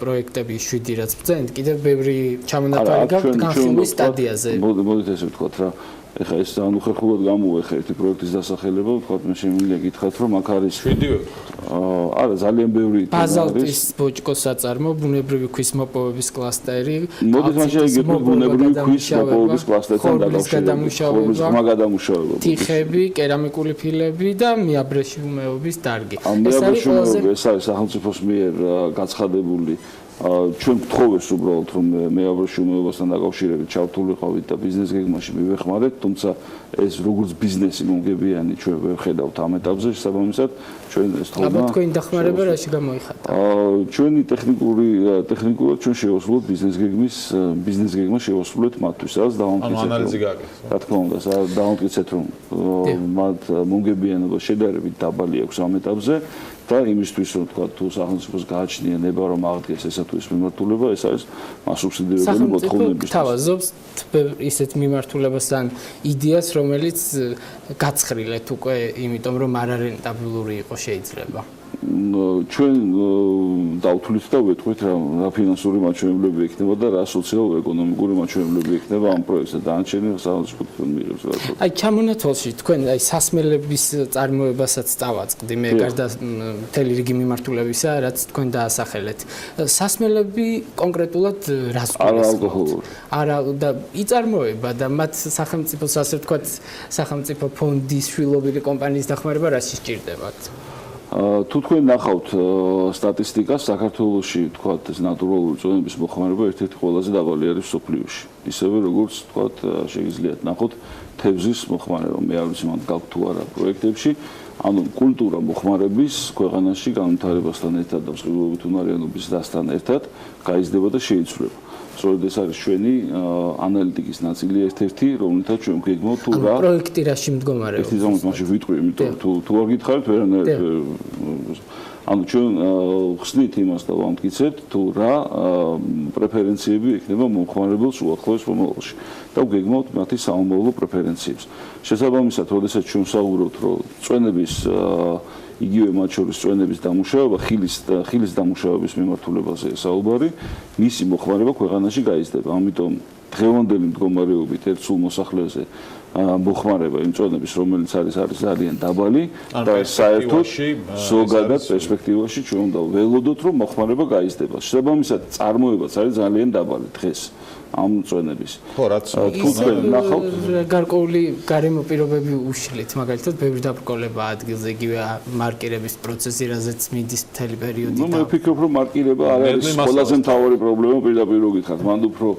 პროექტების 7, რაც ბრძენთ, კიდევ ბევრი ჩამონათვალი გაქვთ განხილვის სტადიაზე. მოდით ესე ვთქვათ რა. ეხლა ეს ძალიან უხერხულად გამოეხა ერთი პროექტის დასახელება, ვთქვათ, მე შემიძლია გითხრათ, რომ აქ არის 7-ვე. არა, ძალიან ბევრი ბაზალტის ბოჭკოს საწარმო, ბუნებრივი ქვის მოპოვების კლასტერი, მოდით მაშინ გეტყვით ბუნებრივი ქვის მოპოვების კლასტერთან დაკავშირებით, ხმა გადამუშავება. თიხები, კერამიკული ფილები და მეაბრეშუმეობის დარგი. ეს არის სახელმწიფოს მიერ გაცხადებული ჩვენ გთხოვეს უბრალოდ რომ მეაბრეშუმეობასთან დაკავშირებით ჩავთულიყავით და ბიზნეს გეგმაში მივეხმარეთ, თუმცა ეს როგორც ბიზნესი მომგებიანი ჩვენ ვერ ხედავთ ამ ეტაპზე, შესაბამისად ჩვენ ეს თხოვნა. ალბათ თქვენი დახმარება რაში გამოიხატა? ჩვენი ტექნიკურად ჩვენ შევასრულოთ ბიზნეს გეგმა შევასრულეთ მათთვის, სადაც დავამტკიცეთ. ანალიზი გააკეთეთ. რა თქმა უნდა, დავამტკიცეთ რომ მათ მომგებიანობა შედარებით დაბალი აქვს ამ ეტაპზე. და იმისთვის რომ თქვა თუ სახელმწიფოს გააჩნია ნება რომ აღდგეს ესა თუ ის მიმართულება, ეს არის მასუბსიდირებელი მოთხოვნებისთვის. თავაზობს ისეთ მიმართულებას ან იდეას, რომელიც გაცხრილეთ უკვე, იმიტომ რომ არარენტაბილური იყო შეიძლება. ჩვენ დავთვლით და ვეთქვით რა ფინანსური მაჩვენებლები ექნება და რა სოციალურ-ეკონომიკური მაჩვენებლები ექნება ამ პროექტზე დანარჩენი სახელმწიფო მიიღებს რა თქმა უნდა. აი ჩამონათვალში თქვენ აი სასმელების წარმოებასაც წავაწყდი მე გარდა მთელი რიგი მიმართულებისა, რაც თქვენ დაასახელეთ. სასმელები კონკრეტულად რას გულისხმობთ? არა და იწარმოება და მათ სახელმწიფოს ასე ვთქვათ სახელმწიფო ფონდის შვილობილი კომპანიის დახმარება რაში სჭირდებათ? თუ თქვენ ნახავთ სტატისტიკას, საქართველოში თქვათ ეს ნატურალური წვენების მოხმარება ერთ-ერთი ყველაზე დაბალი არის მსოფლიოში. ისევე როგორც თქვათ შეგიძლიათ ნახოთ თევზის მოხმარება, მე არ ვიცი მანდ გაქვთ თუ არა პროექტებში, ანუ კულტურა მოხმარების ქვეყანაში განვითარებასთან ერთად და მსხვილობით უნარიანობის დასთან ერთად გაიზრდება და შეიცვლება. სწორედ ეს არის ჩვენი ანალიტიკის ნაწილი ერთ-ერთი, რომელთაც ჩვენ გვეგმოთ თუ რა პროექტი რაში მდგომარეობს. ერთი ზომით მაშინ ვიტყვი, იმიტომ თუ არ გითხარით ვერანაირად ანუ ჩვენ ხსნით იმას და ვამტკიცებთ თუ რა პრეფერენციები ექნება მომხმარებელს უახლოეს მომავალში და ვგეგმავთ მათი საომავლო პრეფერენციებს. შესაბამისად, როდესაც ჩვენ ვსაუბრობთ, რომ წვენების იგივე მათ შორის წვენების დამუშავება, ხილის დამუშავების მიმართულებაზე საუბარი, მისი მოხმარება ქვეყანაში გაიზრდება. ამიტომ დღევანდელი მდგომარეობით ერთ სულ მოსახლეზე მოხმარება იმ წვენების, რომელიც არის ძალიან დაბალი და საერთოდ ზოგადად პერსპექტივაში ჩვენ უნდა ველოდოთ, რომ მოხმარება გაიზრდება. შესაბამისად, წარმოებაც არის ძალიან დაბალი დღეს. ამ წვენების. ხო, რაც თუ ნახავთ გარკვეული გარემო პირობები უშლით, მაგალითად, ბევრი დაბრკოლება ადგილზე, იგივე მარკირების პროცესი, რაზეც მიდის მთელი პერიოდი. მე ვფიქრობ, რომ მარკირება არ არის ყველაზე მთავარი პრობლემა, პირდაპირ გითხრათ, მანდ უფრო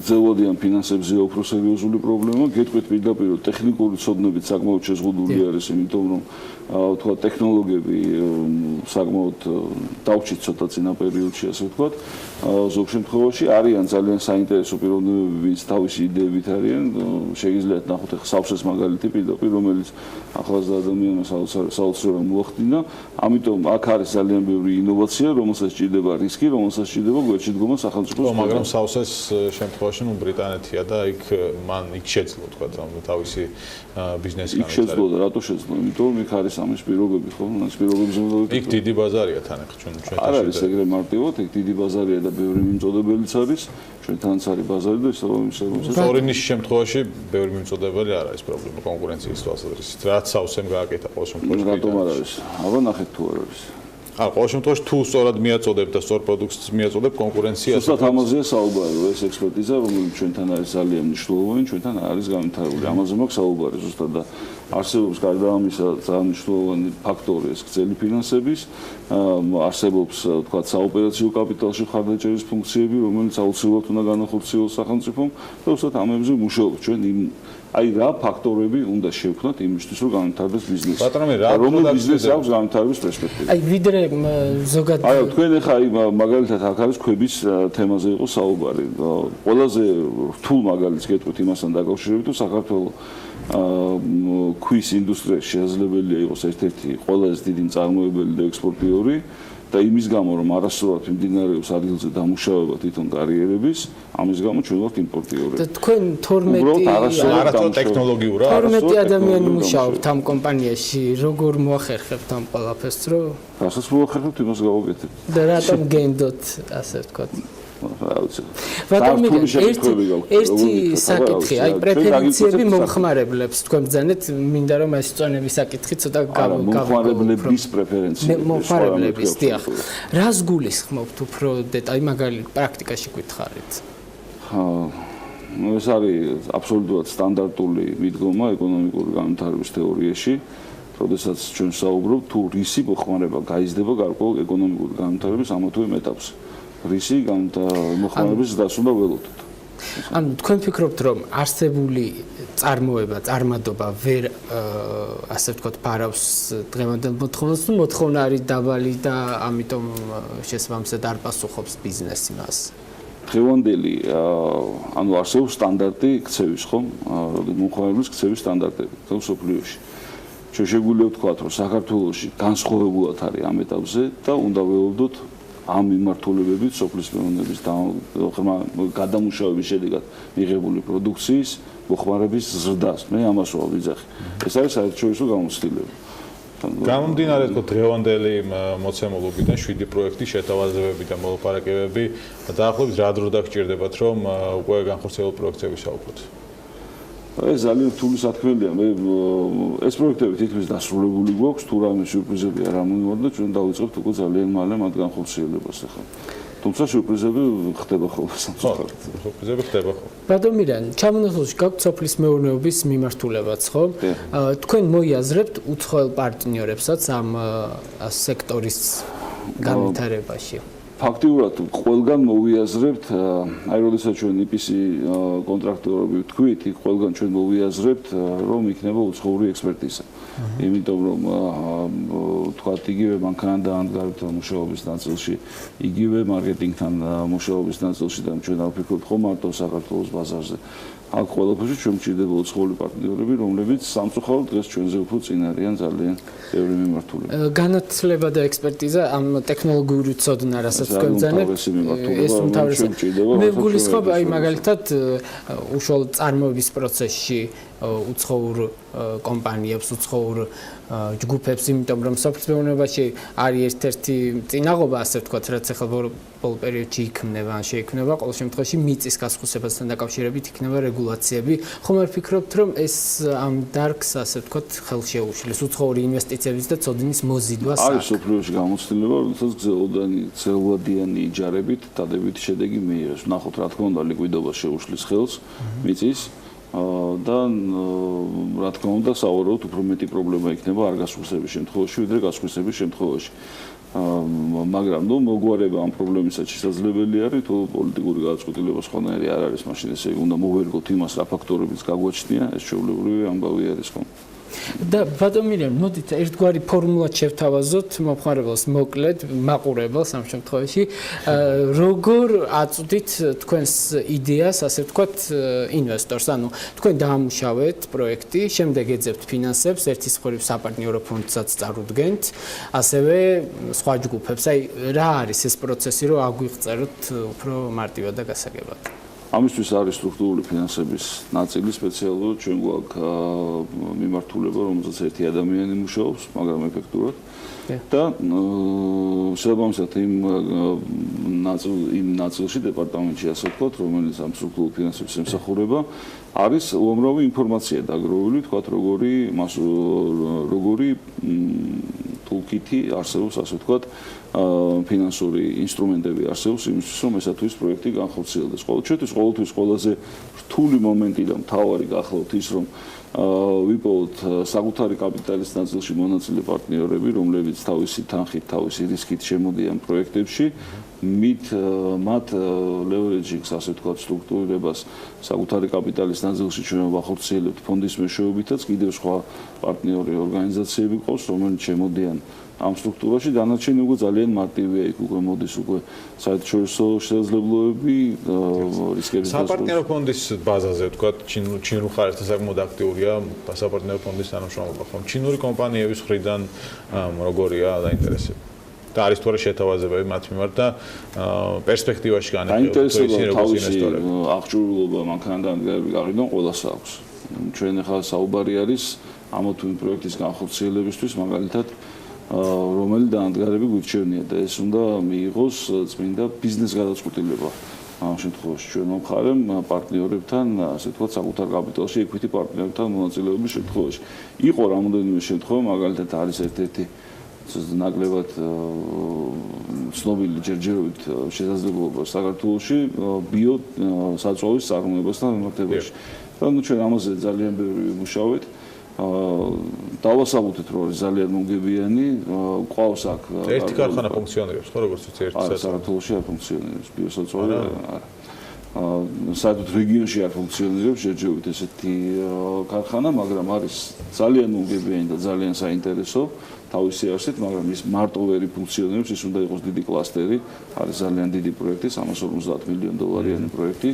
ძელვადიან ფინანსებზე უფრო სერიოზული პრობლემა, გეტყვით პირდაპირ ტექნიკური ცოდნებით საკმაოდ შეზღუდული არის, იმიტომ რომ თქვა ტექნოლოგიები საკმაოდ დავჭით ცოტა წინა პერიოდში, ასე ვთქვათ, ზოგ შემთხვევაში არიან ძალიან საინტერესო პიროვნებები, ვინც თავისი იდეებით არიან, შეგიძლიათ ნახოთ ახლა სავსეს მაგალითი პირდაპირ, რომელიც ახალგაზრდა ადამიანს საოცრებად მოახდინა, ამიტომ აქ არის ძალიან ბევრი ინოვაცია, რომელსაც სჭირდება რისკი, რომელსაც სჭირდება გვერდში დგომა სახელმწიფოს. მაგრამ სავსეს შემთხვევაში ნუ ბრიტანეთია და იქ შეძლო თქვა თავისი ბიზნესი განვითარება. იქ შეძლო და რატო შეძლო? იმიტომ რომ იქ არის ამის პირობები, ხო? ამის პირობების მოდით. იქ დიდი ბაზარია თან ახლა ჩვენ არ არის ეგრე მარტივად, იქ დიდი ბაზარია და ბევრი მიმწოდებელიც არის. ჩვენთანაც არის ბაზარი და სწორინის შემთხვევაში ბევრი მიმწოდებელი არ არის პრობლემა კონკურენციის თვალსაზრისით. რაც სავსემ გააკეთა ყოველ შემთხვევაში. რატომ არ არის? აბა ნახეთ თუ არ არის. ყოველ შემთხვევაში თუ სწორად მიაწოდებ და სწორ პროდუქტს მიაწოდებ კონკურენციას. ზუსტად ამაზეა საუბარი, ეს ექსპერტიზა, რომელიც ჩვენთან არის ძალიან მნიშვნელოვანი, ჩვენთან არის განვითარებული. ამაზე მაქვს საუბარი ზუსტად და არსებობს გარდა ამისა ძალიან მნიშვნელოვანი ფაქტორი ეს გრძელი ფინანსების, არსებობს თქვა საოპერაციო კაპიტალში ხარდაჭერის ფუნქციები, რომელიც აუცილებლად უნდა განახორციელოს სახელმწიფომ და ზუსტად ამებზე მუშაობთ ჩვენ აი რა ფაქტორები უნდა შევქმნათ იმისთვის რომ განვითარდეს ბიზნესი. ბატონო, რა ბიზნესი აქვს განვითარების პერსპექტივა? აი ვიდრე ზოგადად აი თქვენ ახლა აი მაგალითად აქ არის ქვების თემაზე იყო საუბარი. ყველაზე რთულ მაგალითს გეტყვით იმასთან დაკავშირებით, თუ საქართველოს ქვის ინდუსტრიაში შესაძლებელია იყოს ერთ-ერთი ყველაზე დიდი მწარმოებელი და ექსპორტიორი და იმის გამო რომ არასწორად მიმდინარეობს ადგილზე დამუშავება თვითონ კარიერების, ამის გამო ჩვენ ვართ იმპორტიორები. და თქვენ 12 ტექნოლოგიურად 12 ადამიანი მუშაობთ ამ კომპანიაში, როგორ მოახერხებთ ამ ყველაფერს, რომ რასაც მოახერხებთ იმას გავაკეთებთ. და რატომ გენდოთ, ასე ვთქვათ. ერთი საკითხი, აი პრეფერენციები მომხმარებლებს, თქვენ ბრძანეთ, მინდა რომ ეს წონების საკითხი ცოტა მომხმარებლების პრეფერენციები. მომხმარებლების, დიახ. რას გულისხმობთ უფრო დეტალი მაგალითად პრაქტიკაში გითხარით? ეს არის აბსოლუტურად სტანდარტული მიდგომა ეკონომიკური განვითარების თეორიაში, როდესაც ჩვენ საუბრობთ თუ რისი მოხმარება გაიზრდება გარკვეულ ეკონომიკური განვითარების ამა თუ იმ ეტაპზე. რისი მოხმარების დასრულდა ველოდოთ. ანუ თქვენ ფიქრობთ რომ არსებული წარმოება, წარმადობა ვერ ასე ვთქვათ ფარავს დღევანდელ მოთხოვნას, თუ მოთხოვნა არის დაბალი და ამიტომ შესაბამისად არ პასუხობს ბიზნესი მას. დღევანდელი ანუ არსებობს სტანდარტი ქცევის, ხო? მოხმარების ქცევის სტანდარტები სოფლიოში. ჩვენ შეგვიძლია ვთქვათ, რომ საქართველოში განსხვავებულად არის ამ ეტაპზე და უნდა ველოდოთ ამ მიმართულებებით სოფლის მეურნეობის გადამუშავების შედეგად მიღებული პროდუქციის მოხმარების ზრდას. მე ამას ვავიძახი. ეს არის საერთაშორისო გამოცდილება. გამომდინარე თქო დღევანდელი მოცემულობიდან 7 პროექტის შეთავაზებები და მოლაპარაკებები დაახლოებით რა დრო დაგჭირდებათ რომ უკვე განხორციელებულ პროექტებზე ვისაუბროთ? ეს ძალიან რთული საქმეა. მე ეს პროექტები თითქმის დასრულებული გვაქვს, თუ რამე სიურპრიზები არ ამოვიმართა, ჩვენ დავიწყებთ უკვე ძალიან მალე მათ განხორციელებას ახლა. თუმცა სიურპრიზები ხდება ხოლმე სამწუხაროდ. სიურპრიზები ხდება ხოლმე. ბატონმირან, ჩამონახულში გაქვთ სოფლის მეურნეობის მიმართულებაც, ხო? თქვენ მოიაზრებთ უცხოელ პარტნიორებსაც ამ სექტორის განვითარებაში? ფაქტიურად ყველგან მოვიაზრებთ, აი როდესაც ჩვენ IPC კონტრაქტორები ვთქვით, იქ ყველგან ჩვენ მოვიაზრებთ, რომ იქნება უცხოური ექსპერტიზა. იმიტომ რომ თქვათ იგივე მანქანიდან გარეთ მუშაობის ნაწილში, იგივე მარკეტინგთან მუშაობის ნაწილში და ჩვენ ავფიქრობთ ხომ მარტო საქართველოს ბაზარზე. აქ ყველაფერში ჩვენ გვჭირდება უცხოური პარტნიორები, რომლებიც სამწუხაროდ დღეს ჩვენზე უფრო წინ არიან ძალიან ბევრი მიმართულებით. განათლება და ექსპერტიზა ამ ტექნოლოგიური ცოდნა, რასაც თქვენ ბრძანებთ, ეს უმთავრესი. მე გულისხმობ, აი მაგალითად უშუალოდ წარმოების პროცესში უცხოურ კომპანიებს, უცხოურ ჯგუფებს, იმიტომ რომ სოფლის მეურნეობაში არის ერთ-ერთი წინაღობა, ასე ვთქვათ, რაც ახლა ბოლო პერიოდში იქმნება, ან შეიქმნება, ყოველ შემთხვევაში მიწის გასხვისებასთან დაკავშირებით იქნება რეგულაციები. ხომ არ ფიქრობთ, რომ ეს ამ დარგს, ასე ვთქვათ, ხელში შეუშლის უცხოური ინვესტიციების და ცოდნის მოზიდვას? არის სოფლიოში გამოცდილება, როდესაც გრძელვადიანი იჯარებით დადებითი შედეგი მიიღეს. ნახოთ, რა თქმა უნდა, ლიკვიდობა შეუშლის ხელს მიწის და რა თქმა უნდა, სავარაუდოდ უფრო მეტი პრობლემა იქნება არ გასხვისების შემთხვევაში, ვიდრე გასხვისების შემთხვევაში. მაგრამ ნუ მოგვარება ამ პრობლემისაც შესაძლებელი არის, თუ პოლიტიკური გადაწყვეტილება სხვანაირი არ არის, მაშინ ესე უნდა მოვერგოთ იმას, რა ფაქტორებიც გაგვაჩნია, ეს ჩვეულებრივი ამბავი არის ხომ. და ბატონმირან, მოდით ერთგვარი ფორმულად შევთავაზოთ მომხმარებელს მოკლედ, მაყურებელს ამ შემთხვევაში, როგორ აწვდით თქვენს იდეას, ასე ვთქვათ, ინვესტორს, ანუ თქვენ დაამუშავეთ პროექტი, შემდეგ ეძებთ ფინანსებს, ერთის მხრივ საპარტნიორო ფონდსაც წარუდგენთ, ასევე სხვა ჯგუფებს. აი, რა არის ეს პროცესი, რომ აგვიღწეროთ უფრო მარტივად და გასაგებად? ამისთვის არის სტრუქტურული ფინანსების ნაწილი სპეციალურად ჩვენ გვაქვს მიმართულება, რომელზეც ერთი ადამიანი მუშაობს, მაგრამ ეფექტურად. და შესაბამისად იმ ნაწილში დეპარტამენტში, ასე ვთქვათ, რომელიც ამ სტრუქტურულ ფინანსებს ემსახურება, არის უამრავი ინფორმაცია დაგროვილი, ვთქვათ, როგორი toolkit-ი არსებობს, ასე ვთქვათ, ფინანსური ინსტრუმენტები არსებობს იმისთვის, რომ ესა თუ ის პროექტი განხორციელდეს. ყოველთვის ყველაზე რთული მომენტი და მთავარი გახლავთ ის, რომ ვიპოვოთ საკუთარი კაპიტალის ნაწილში მონაწილე პარტნიორები, რომლებიც თავისი თანხით, თავისი რისკით შემოდიან პროექტებში, მათ leverage-ს, ასე ვთქვათ, სტრუქტურირებას საკუთარი კაპიტალის ნაწილში ჩვენ ვახორციელებთ ფონდის მეშვეობითაც, კიდევ სხვა პარტნიორი ორგანიზაციები ყავს, რომლებიც შემოდიან ამ სტრუქტურაში, დანარჩენი უკვე ძალიან მარტივია, იქ უკვე მოდის უკვე საერთაშორისო შესაძლებლობები, რისკების გასწორება. საპარტნიორო ფონდის ბაზაზე, ვთქვათ, ჩინურ ხარისხთან საკმაოდ აქტიურია საპარტნიორო ფონდის თანამშრომლობა, ხომ? ჩინური კომპანიების მხრიდან როგორია დაინტერესება? და არის თუ არა შეთავაზებები მათ მიმართ და პერსპექტივაში განეკუთვნება თავისი აღჭურვილობა მანქანიდან გარედან ყველას აქვს. ჩვენ ახლა საუბარი არის ამ თუ იმ პროექტის განხორციელებისთვის, მაგალითად რომელი დაანადგარები გვირჩევნია და ეს უნდა მიიღოს წმინდა ბიზნეს გადაწყვეტილება. ამ შემთხვევაში ჩვენო მხარემ პარტნიორებთან, ასე ვთქვათ, საკუთარ კაპიტალში equity პარტნიორებთან მონაწილეობის შემთხვევაში. იყო რამოდენიმე შემთხვევა, მაგალითად არის ერთ-ერთი ნაკლებად ცნობილი ჯერჯერობით შესაძლებლობა საქართველოში ბიო საწვავის წარმოებასთან მიმართებაში. და ნუ ჩვენ ამაზე ძალიან ბევრი ვიმუშავეთ. დავასაბუთეთ, რომ არის ძალიან მომგებიანი, ყავს აქ ერთი ქარხანა ფუნქციონირებს, ხო, როგორც ვიცი, ერთი საქართველოში არ ფუნქციონირებს ბიოსაწვავი. საერთოდ რეგიონში არ ფუნქციონირებს ჯერჯერობით ესეთი ქარხანა, მაგრამ არის ძალიან მომგებიანი და ძალიან საინტერესო თავისი არსით, მაგრამ ის მარტო ვერ ფუნქციონირებს, ის უნდა იყოს დიდი კლასტერი, არის ძალიან დიდი პროექტი, 350 მილიონ დოლარიანი პროექტი,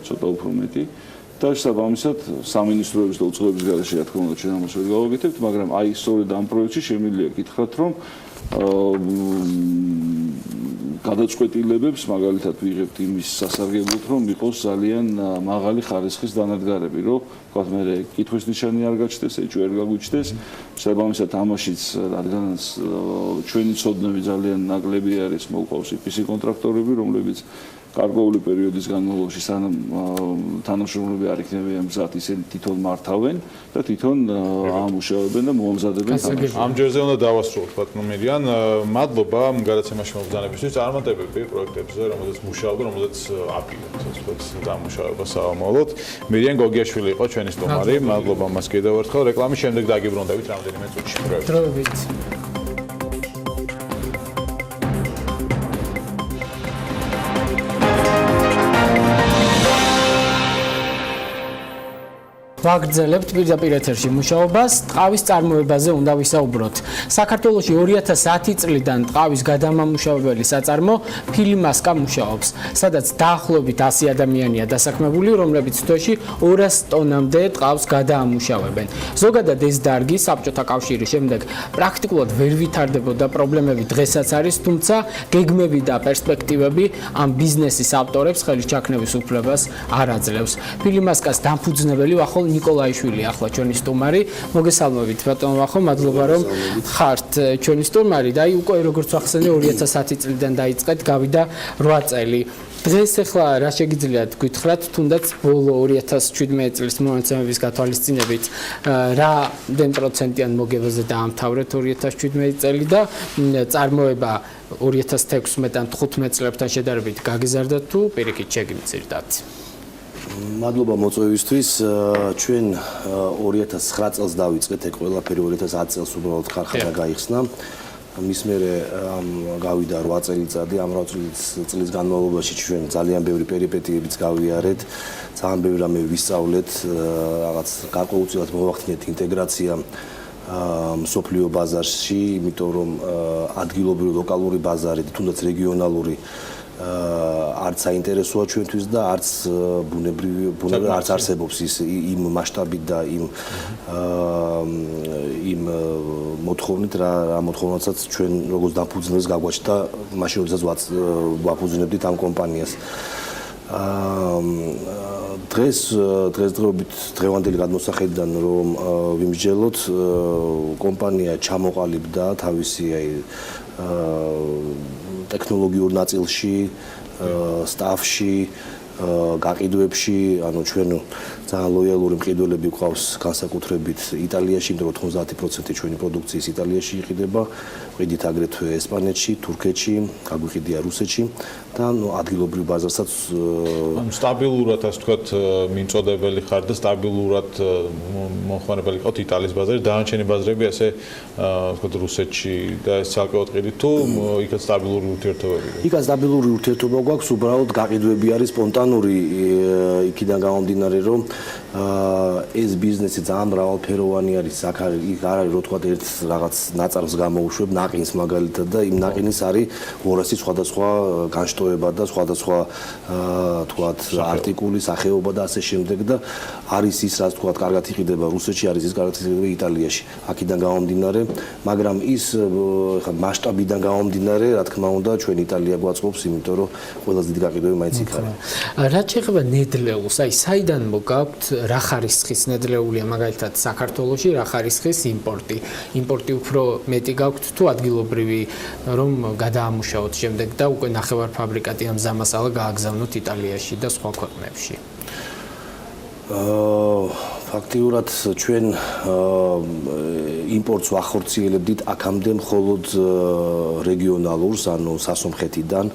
ცოტა უფრო მეტი. და შესაბამისად სამინისტროების და უწყლობის გარეშე რა თქმა უნდა ჩვენ ამას ვერ გავაკეთებთ, მაგრამ აი სწორედ ამ პროექტში შემიძლია გითხრათ, რომ გადაწყვეტილებებს მაგალითად ვიღებთ იმის სასარგებლოდ, რომ იყოს ძალიან მაღალი ხარისხის დანადგარები, რომ თქვათ მე კითხვის ნიშანი არ გაჩნდეს, ეჭვი არ გაგვიჩნდეს, შესაბამისად ამაშიც რადგანაც ჩვენი ცოდნები ძალიან ნაკლები არის, მოყავს EPC კონტრაქტორები, რომლებიც გარკვეული პერიოდის განმავლობაში სანამ თანამშრომლები არ იქნებიან მზად, ისინი თვითონ მართავენ და თვითონ ამუშავებენ და მოამზადებენ თანამშრომლებს. ამ ჯერზე უნდა დავასრულოთ, ბატონო მირიან. მადლობა გადაცემაში მობრძანებისთვის, წარმატებები პროექტებზე, რომელზეც მუშაობ და რომელზეც აპირებთ, ასე ვთქვათ, დამუშავება საომალოდ. მირიან გოგიაშვილი იყო ჩვენი სტუმარი. მადლობა მას კიდევ ერთხელ. რეკლამის შემდეგ დაგიბრუნდებით რამდენიმე წუთში. დროებით. ვაგრძელებთ პირდაპირ ეთერში მუშაობას, ტყავის წარმოებაზე უნდა ვისაუბროთ. საქართველოში 2010 წლიდან ტყავის გადამამუშავებელი საწარმო ფილიმასკა მუშაობს, სადაც დაახლოებით 100 ადამიანია დასაქმებული, რომლებიც თვეში 200 ტონამდე ტყავს გადაამუშავებენ. ზოგადად ეს დარგი საბჭოთა კავშირის შემდეგ პრაქტიკულად ვერ ვითარდებოდა, პრობლემები დღესაც არის, თუმცა გეგმები და პერსპექტივები ამ ბიზნესის ავტორებს ხელის ჩაქნების უფლებას არ აძლევს. ფილიმასკას დამფუძნებელი ვახო ნიკოლაიშვილი ახლა ჩვენი სტუმარი. მოგესალმებით ბატონო ვახო, მადლობა რომ ხართ ჩვენი სტუმარი და უკვე როგორც ვახსენე 2010 წლიდან დაიწყეთ, გავიდა 8 წელი. დღეს ახლა რა შეგიძლიათ გითხრათ, თუნდაც ბოლო 2017 წლის მონაცემების გათვალისწინებით რამდენ პროცენტიან მოგებაზე დაამთავრეთ 2017 წელი და წარმოება 2016-დან 15 წლებთან შედარებით გაგიზარდა თუ პირიქით შეგიმცირდათ? მადლობა მოწვევისთვის. ჩვენ 2009 წელს დავიწყეთ ეგ ყველაფერი, 2010 წელს უბრალოდ ქარხანა გაიხსნა. მის მერე გავიდა 8 წელიწადი, ამ 8 წლის განმავლობაში ჩვენ ძალიან ბევრი პერიპეტიებიც გავიარეთ, ძალიან ბევრი რამე ვისწავლეთ, რაღაც გარკვეულწილად მოვახდინეთ ინტეგრაცია მსოფლიო ბაზარში, იმიტომ რომ ადგილობრივი ლოკალური ბაზარი და თუნდაც რეგიონალური არც საინტერესოა ჩვენთვის და არც ბუნებრივი არც არსებობს ის იმ მასშტაბით და იმ მოთხოვნით რა მოთხოვნასაც ჩვენ როგორც დამფუძნებელს გაგვაჩნდა მაშინ როდესაც ვაფუძნებდით ამ კომპანიას. დღესდღეობით დღევანდელი გადმოსახედიდან რომ ვიმსჯელოთ, კომპანია ჩამოყალიბდა თავისი ტექნოლოგიურ ნაწილში, სტაფში, გაყიდვებში, ანუ ჩვენ ძალიან ლოიალური მყიდველები გვყავს განსაკუთრებით იტალიაში, იმიტომ რომ 90% ჩვენი პროდუქციის იტალიაში იყიდება, ყიდით აგრეთვე ესპანეთში, თურქეთში, გაგვიყიდია რუსეთში და ადგილობრივ ბაზარსაც სტაბილურად, ასე ვთქვათ, მიმწოდებელი ხარ და სტაბილურად მომხმარებელი ყავთ იტალიის ბაზარი, დანარჩენი ბაზრები ასე ვთქვათ რუსეთში და ეს ცალკეულად ყიდით თუ იქაც სტაბილური ურთიერთობები? იქაც სტაბილური ურთიერთობა გვაქვს, უბრალოდ გაყიდვები არის სპონტანური იქიდან გამომდინარე, რომ ეს ბიზნესი ძალიან მრავალფეროვანი არის. აქ არ არის რო თქვა ერთ რაღაც ნაწარმს გამოუშვებ, ნაყინს მაგალითად და იმ ნაყინის არის 200 სხვადასხვა განშტოება და სხვადასხვა თქვათ არტიკული, სახეობა და ასე შემდეგ და არის ის რაც თქვათ კარგად იყიდება რუსეთში, არის ის კარგად იყიდება იტალიაში. აქედან გამომდინარე, მაგრამ ის ხა მასშტაბიდან გამომდინარე, რა თქმა უნდა, ჩვენ იტალია გვაწყობს, იმიტომ რომ ყველაზე დიდი გაყიდვები მაინც იქ არის. რაც შეეხება ნედლეულს, აი საიდან მოგაქვთ რა ხარისხის ნედლეულია მაგალითად საქართველოში, რა ხარისხის იმპორტი. იმპორტი უფრო მეტი გაქვთ თუ ადგილობრივი რომ გადაამუშავოთ შემდეგ და უკვე ნახევარფაბრიკატი ამ ზამასალა გააგზავნოთ იტალიაში და სხვა ქვეყნებში. ფაქტიურად ჩვენ იმპორტს ვახორციელებდით აქამდე მხოლოდ რეგიონალურს, ანუ სასომხეთიდან,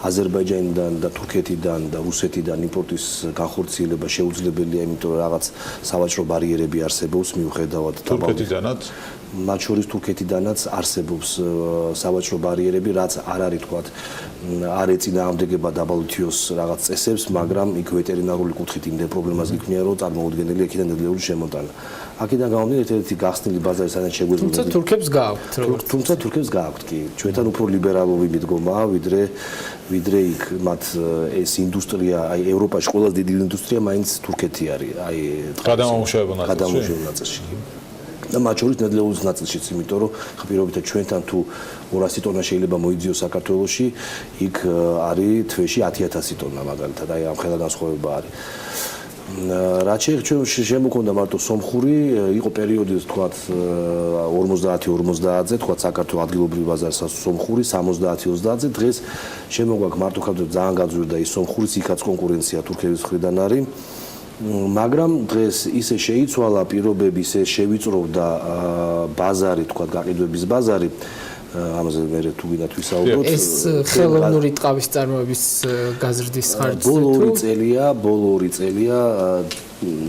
აზერბაიჯანიდან და თურქეთიდან და რუსეთიდან იმპორტის განხორციელება შეუძლებელია, იმიტომ რომ რაღაც სავაჭრო ბარიერები არსებობს მიუხედავად თურქეთიდანაც მათ შორის თურქეთიდანაც არსებობს სავაჭრო ბარიერები, რაც არ არის თქვათ არ ეწინააღმდეგება დაბალთიოს რაღაც წესებს, მაგრამ იქ ვეტერინარული კუთხით იმდენ პრობლემას გიქმნია, რომ წარმოუდგენელი იქიდან ნედლეული შემოტანა. აქედან გამომდინარე ერთ-ერთი გახსნილი ბაზარი სადაც შეგვიძლია. თუმცა თურქებს გააქვთ, თუმცა თურქებს გააქვთ კი. ჩვენთან უფრო ლიბერალური მიდგომაა, ვიდრე იქ მათ ეს ინდუსტრია, აი ევროპაში ყველაზე დიდი ინდუსტრია მაინც თურქეთი არის, აი გადამამუშავებელ ნაწილში. და მათ შორის ნედლეულის ნაწილშიც, იმიტომ რომ ხპირობითად ჩვენთან თუ 200 ტონა შეიძლება მოიძიოს საქართველოში, იქ არის თვეში 10,000 ტონა მაგალითად, აი ამ ხელა განსხვავება არის. რაც შემოქონდა მარტო სომხური, იყო პერიოდი თქვათ 50-50-ზე, თქვათ საქართველოს ადგილობრივი ბაზარსა სომხური 70-30-ზე, დღეს შემოგვაქვს მარტო ხალხი ძალიან გაძვირდა ის სომხურის, იქაც კონკურენცია თურქეთის მხრიდან არის. მაგრამ დღეს ისე შეიცვალა პირობები, ისე შევიწროვდა ბაზარი, თქვათ გაყიდვების ბაზარი, ამაზე მე თუ გინდათ ვისაუბროთ. ეს ხელოვნური ტყავის წარმოების გაზრდის ხარჯზე თუ ბოლო 2 წელია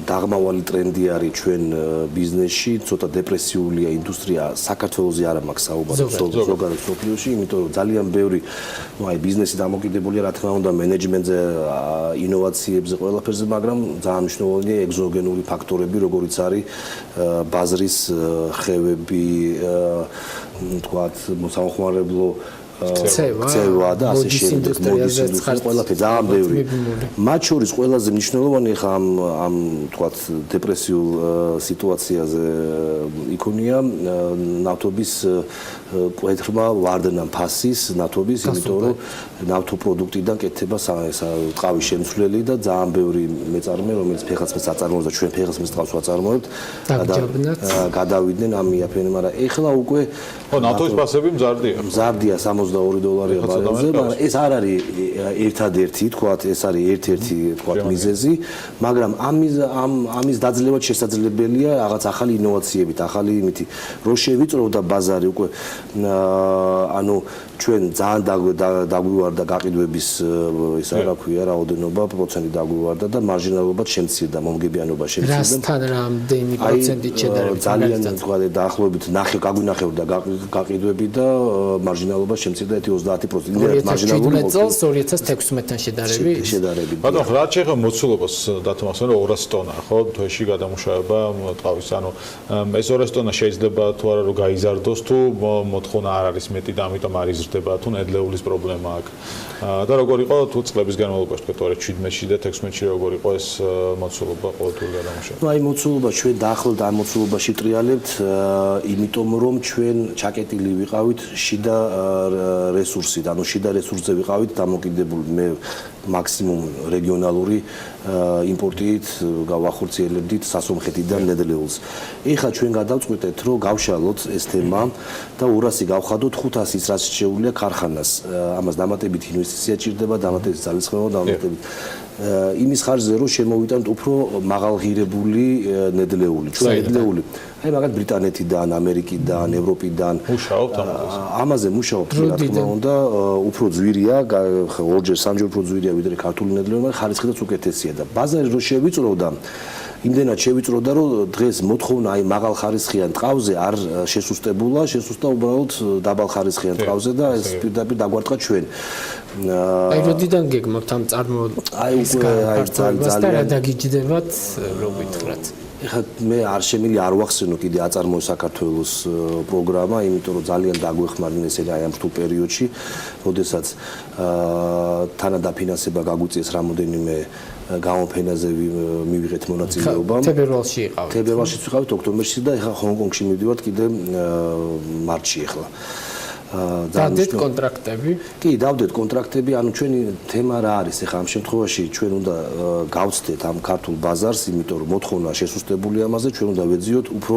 დაღმავალი ტრენდი არის ჩვენ ბიზნესში, ცოტა დეპრესიულია ინდუსტრია საქართველოზე არ მაქვს საუბარი ზოგადად სოფლიოში, იმიტომ რომ ძალიან ბევრი აი ბიზნესი დამოკიდებულია რა თქმა უნდა მენეჯმენტზე, ინოვაციებზე, ყველაფერზე, მაგრამ ძალიან მნიშვნელოვანია ეგზოგენური ფაქტორები, როგორიც არის ბაზრის ხევები, თქვათ მოსამხმარებლო ქცევა და ასე შემდეგ, მოდის ინდუსტრია, ყველაფერი ძალიან ბევრი. მათ შორის ყველაზე მნიშვნელოვანი ხა ამ თქვათ დეპრესიულ სიტუაციაზე იქონია ნავთობის კვეთრმა ვარდნამ ფასის ნავთობის, იმიტომ რომ ნავთობპროდუქტიდან კეთდება ტყავის შემცვლელი და ძალიან ბევრი მეწარმე, რომელიც ფეხსაცმელს აწარმოებს და ჩვენ ფეხსაცმელს ტყავს ვაწარმოებთ, გადავიდნენ ამ იაფენე, მაგრამ ეხლა უკვე ნავთობის ფასები მზარდია $62 ბარელზე, მაგრამ ეს არ არის ერთადერთი, თქვათ, ეს არის ერთ-ერთი, თქვათ, მიზეზი, მაგრამ ამის დაძლევა შესაძლებელია რაღაც ახალი ინოვაციებით, ახალი იმითი, რომ შევიწროვდა ბაზარი უკვე ანუ ჩვენ ძალიან დაგვივარდა გაყიდვების ისა რა ქვია, რაოდენობა, პროცენტი დაგვივარდა და მარჟინალობაც შემცირდა, მომგებიანობა შემცირდა. რასთან რამდენი პროცენტით შედარებით? ძალიან თქვა დაახლოებით გაგვინახებდა გაყიდვები და მარჟინალობა შემცირდა 30%. იმედად მარჟინალური 2016-2016-თან შედარებით. ბატონო, რა შეიძლება მოცულობას დათმასწრე 200 ტონა, ხო, თვეში გადამუშავება ტყავის, ანუ ეს 200 ტონა შეიძლება თუ არა რომ გაიზარდოს თუ მოთხოვნა არ არის მეტი და ამიტომ არ იზრდება თუ ნედლეულის პრობლემა აქვს. და როგორ იყო თუ წლების განმავლობაში, თქვა 17-ში და 16-ში როგორ იყო ეს მოცულობა ყოველთვის გადამუშავება? აი მოცულობა ჩვენ დაახლოებით ამ მოცულობაში ტრიალებთ, იმიტომ რომ ჩვენ ჩაკეტილი ვიყავით შიდა რესურსით, ანუ შიდა რესურსზე ვიყავით დამოკიდებული მე მაქსიმუმ რეგიონალური იმპორტით გავახორციელებდით სასომხეთიდან ნედლეულს. ეხლა ჩვენ გადავწყვიტეთ, რომ გავშალოთ ეს თემა და 200 გავხადოთ 500-ის რაც შეუძლია ქარხანას. ამას დამატებით ინვესტიცია ჭირდება, დამატებით ძალისხმევა, დამატებით იმის ხარჯზე რომ შემოვიტანთ უფრო მაღალღირებული ნედლეული. ჩვენ ნედლეული აი მაგალითად ბრიტანეთიდან, ამერიკიდან, ევროპიდან ამაზე მუშაობთ, რა თქმა უნდა, უფრო ძვირია, ორჯერ სამჯერ უფრო ძვირია ვიდრე ქართული ნედლეული, მაგრამ ხარისხიც უკეთესია და ბაზარი რო შევიწროვდა იმდენად შევიწროვდა, რომ დღეს მოთხოვნა აი მაღალხარისხიან ტყავზე არ შესუსტებულა, შესუსტა უბრალოდ დაბალხარისხიან ტყავზე და ეს პირდაპირ დაგვარტყა ჩვენ. აი როდიდან გეგმობთ ამ წარმოებას და რა დაგიჯდებათ, რო გითხრათ? ეხლა მე არ შემილი არ ვახსენო კიდე აწარმოო საქართველოს პროგრამა, იმიტომ რომ ძალიან დაგვეხმარნენ ესე აი ამ რთულ პერიოდში, როდესაც თანადაფინანსება გაგვიწიეს რამოდენიმე გამოფენაზე მივიღეთ მონაწილეობა. თებერვალში იყავით. თებერვალშიც ვიყავით, ოქტომბერში და ეხლა ჰონკონგში მივდივართ კიდე მარტში ეხლა. დავდეთ კონტრაქტები. კი, დავდეთ კონტრაქტები, ანუ ჩვენი თემა რა არის? ეხლა ამ შემთხვევაში ჩვენ უნდა გავცდეთ ამ ქართულ ბაზარს, იმიტომ რომ მოთხოვნა შესუსტებული ამაზე, ჩვენ უნდა ვეძიოთ უფრო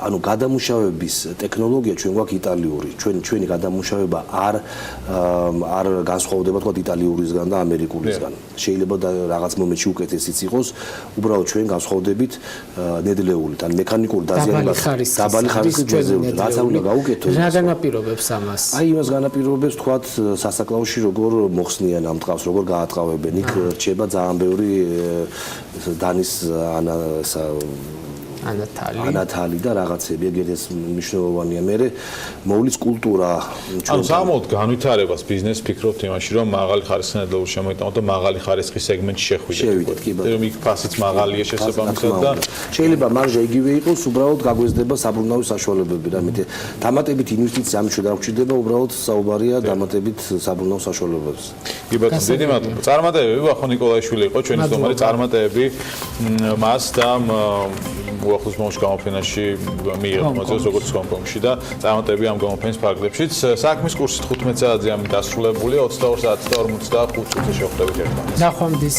ანუ გადამუშავების ტექნოლოგია ჩვენ გვაქვს იტალიური. ჩვენი გადამუშავება არ განსხვავდება თქვა იტალიურისგან და ამერიკულისგან. შეიძლება და რაღაც მომენტში უკეთესიც იყოს, უბრალოდ ჩვენ განსხვავდებით ნედლეულით, ან მექანიკური დაზიანებას დაბალი ხარისხის ჯვარზე, რაც არ უნდა გაუკეთოს. რა განაპირობებს ამას? აი იმას განაპირობებს თქვათ სასაკლაოში როგორ მოხსნიან ამ ტყავს, როგორ გაატყავებენ. იქ რჩება ძალიან ბევრი დანის ანათალი და რაღაცები, ეგრეთ მნიშვნელოვანია. მე მოვლის კულტურა ანუ სამოთ განვითარებას ბიზნეს ფიქრობთ იმაში, რომ მაღალი ხარისხის ნედლეულს შემოიტანოთ და მაღალი ხარისხის სეგმენტში შევიდეთ. რომ იქ ფასიც მაღალია შესაბამისად და შეიძლება მარჟა იგივე იყოს, უბრალოდ გაგვეზდება საბრუნავი საშუალებები. რამე დამატებით ინვესტიცია ამის არ გვჭირდება, უბრალოდ საუბარია დამატებით საბრუნავ საშუალებებს. კი ბატონო, დიდი მადლობა. წარმატებები ვახო ნიკოლაიშვილი იყო ჩვენი სტუმარი, წარმატებები მას და უახლოს მომავალ გამოფენაში მიიღო მოწესრიგება როგორც ჰონკონგში და წარმატებები ამ გამოფენის ფარგლებშიც. საქმის კურსი 15 საათზე ამ დასრულებულია, 22 საათი და 45 წუთზე შევხვდებით ერთმანეთს. ნახვამდის.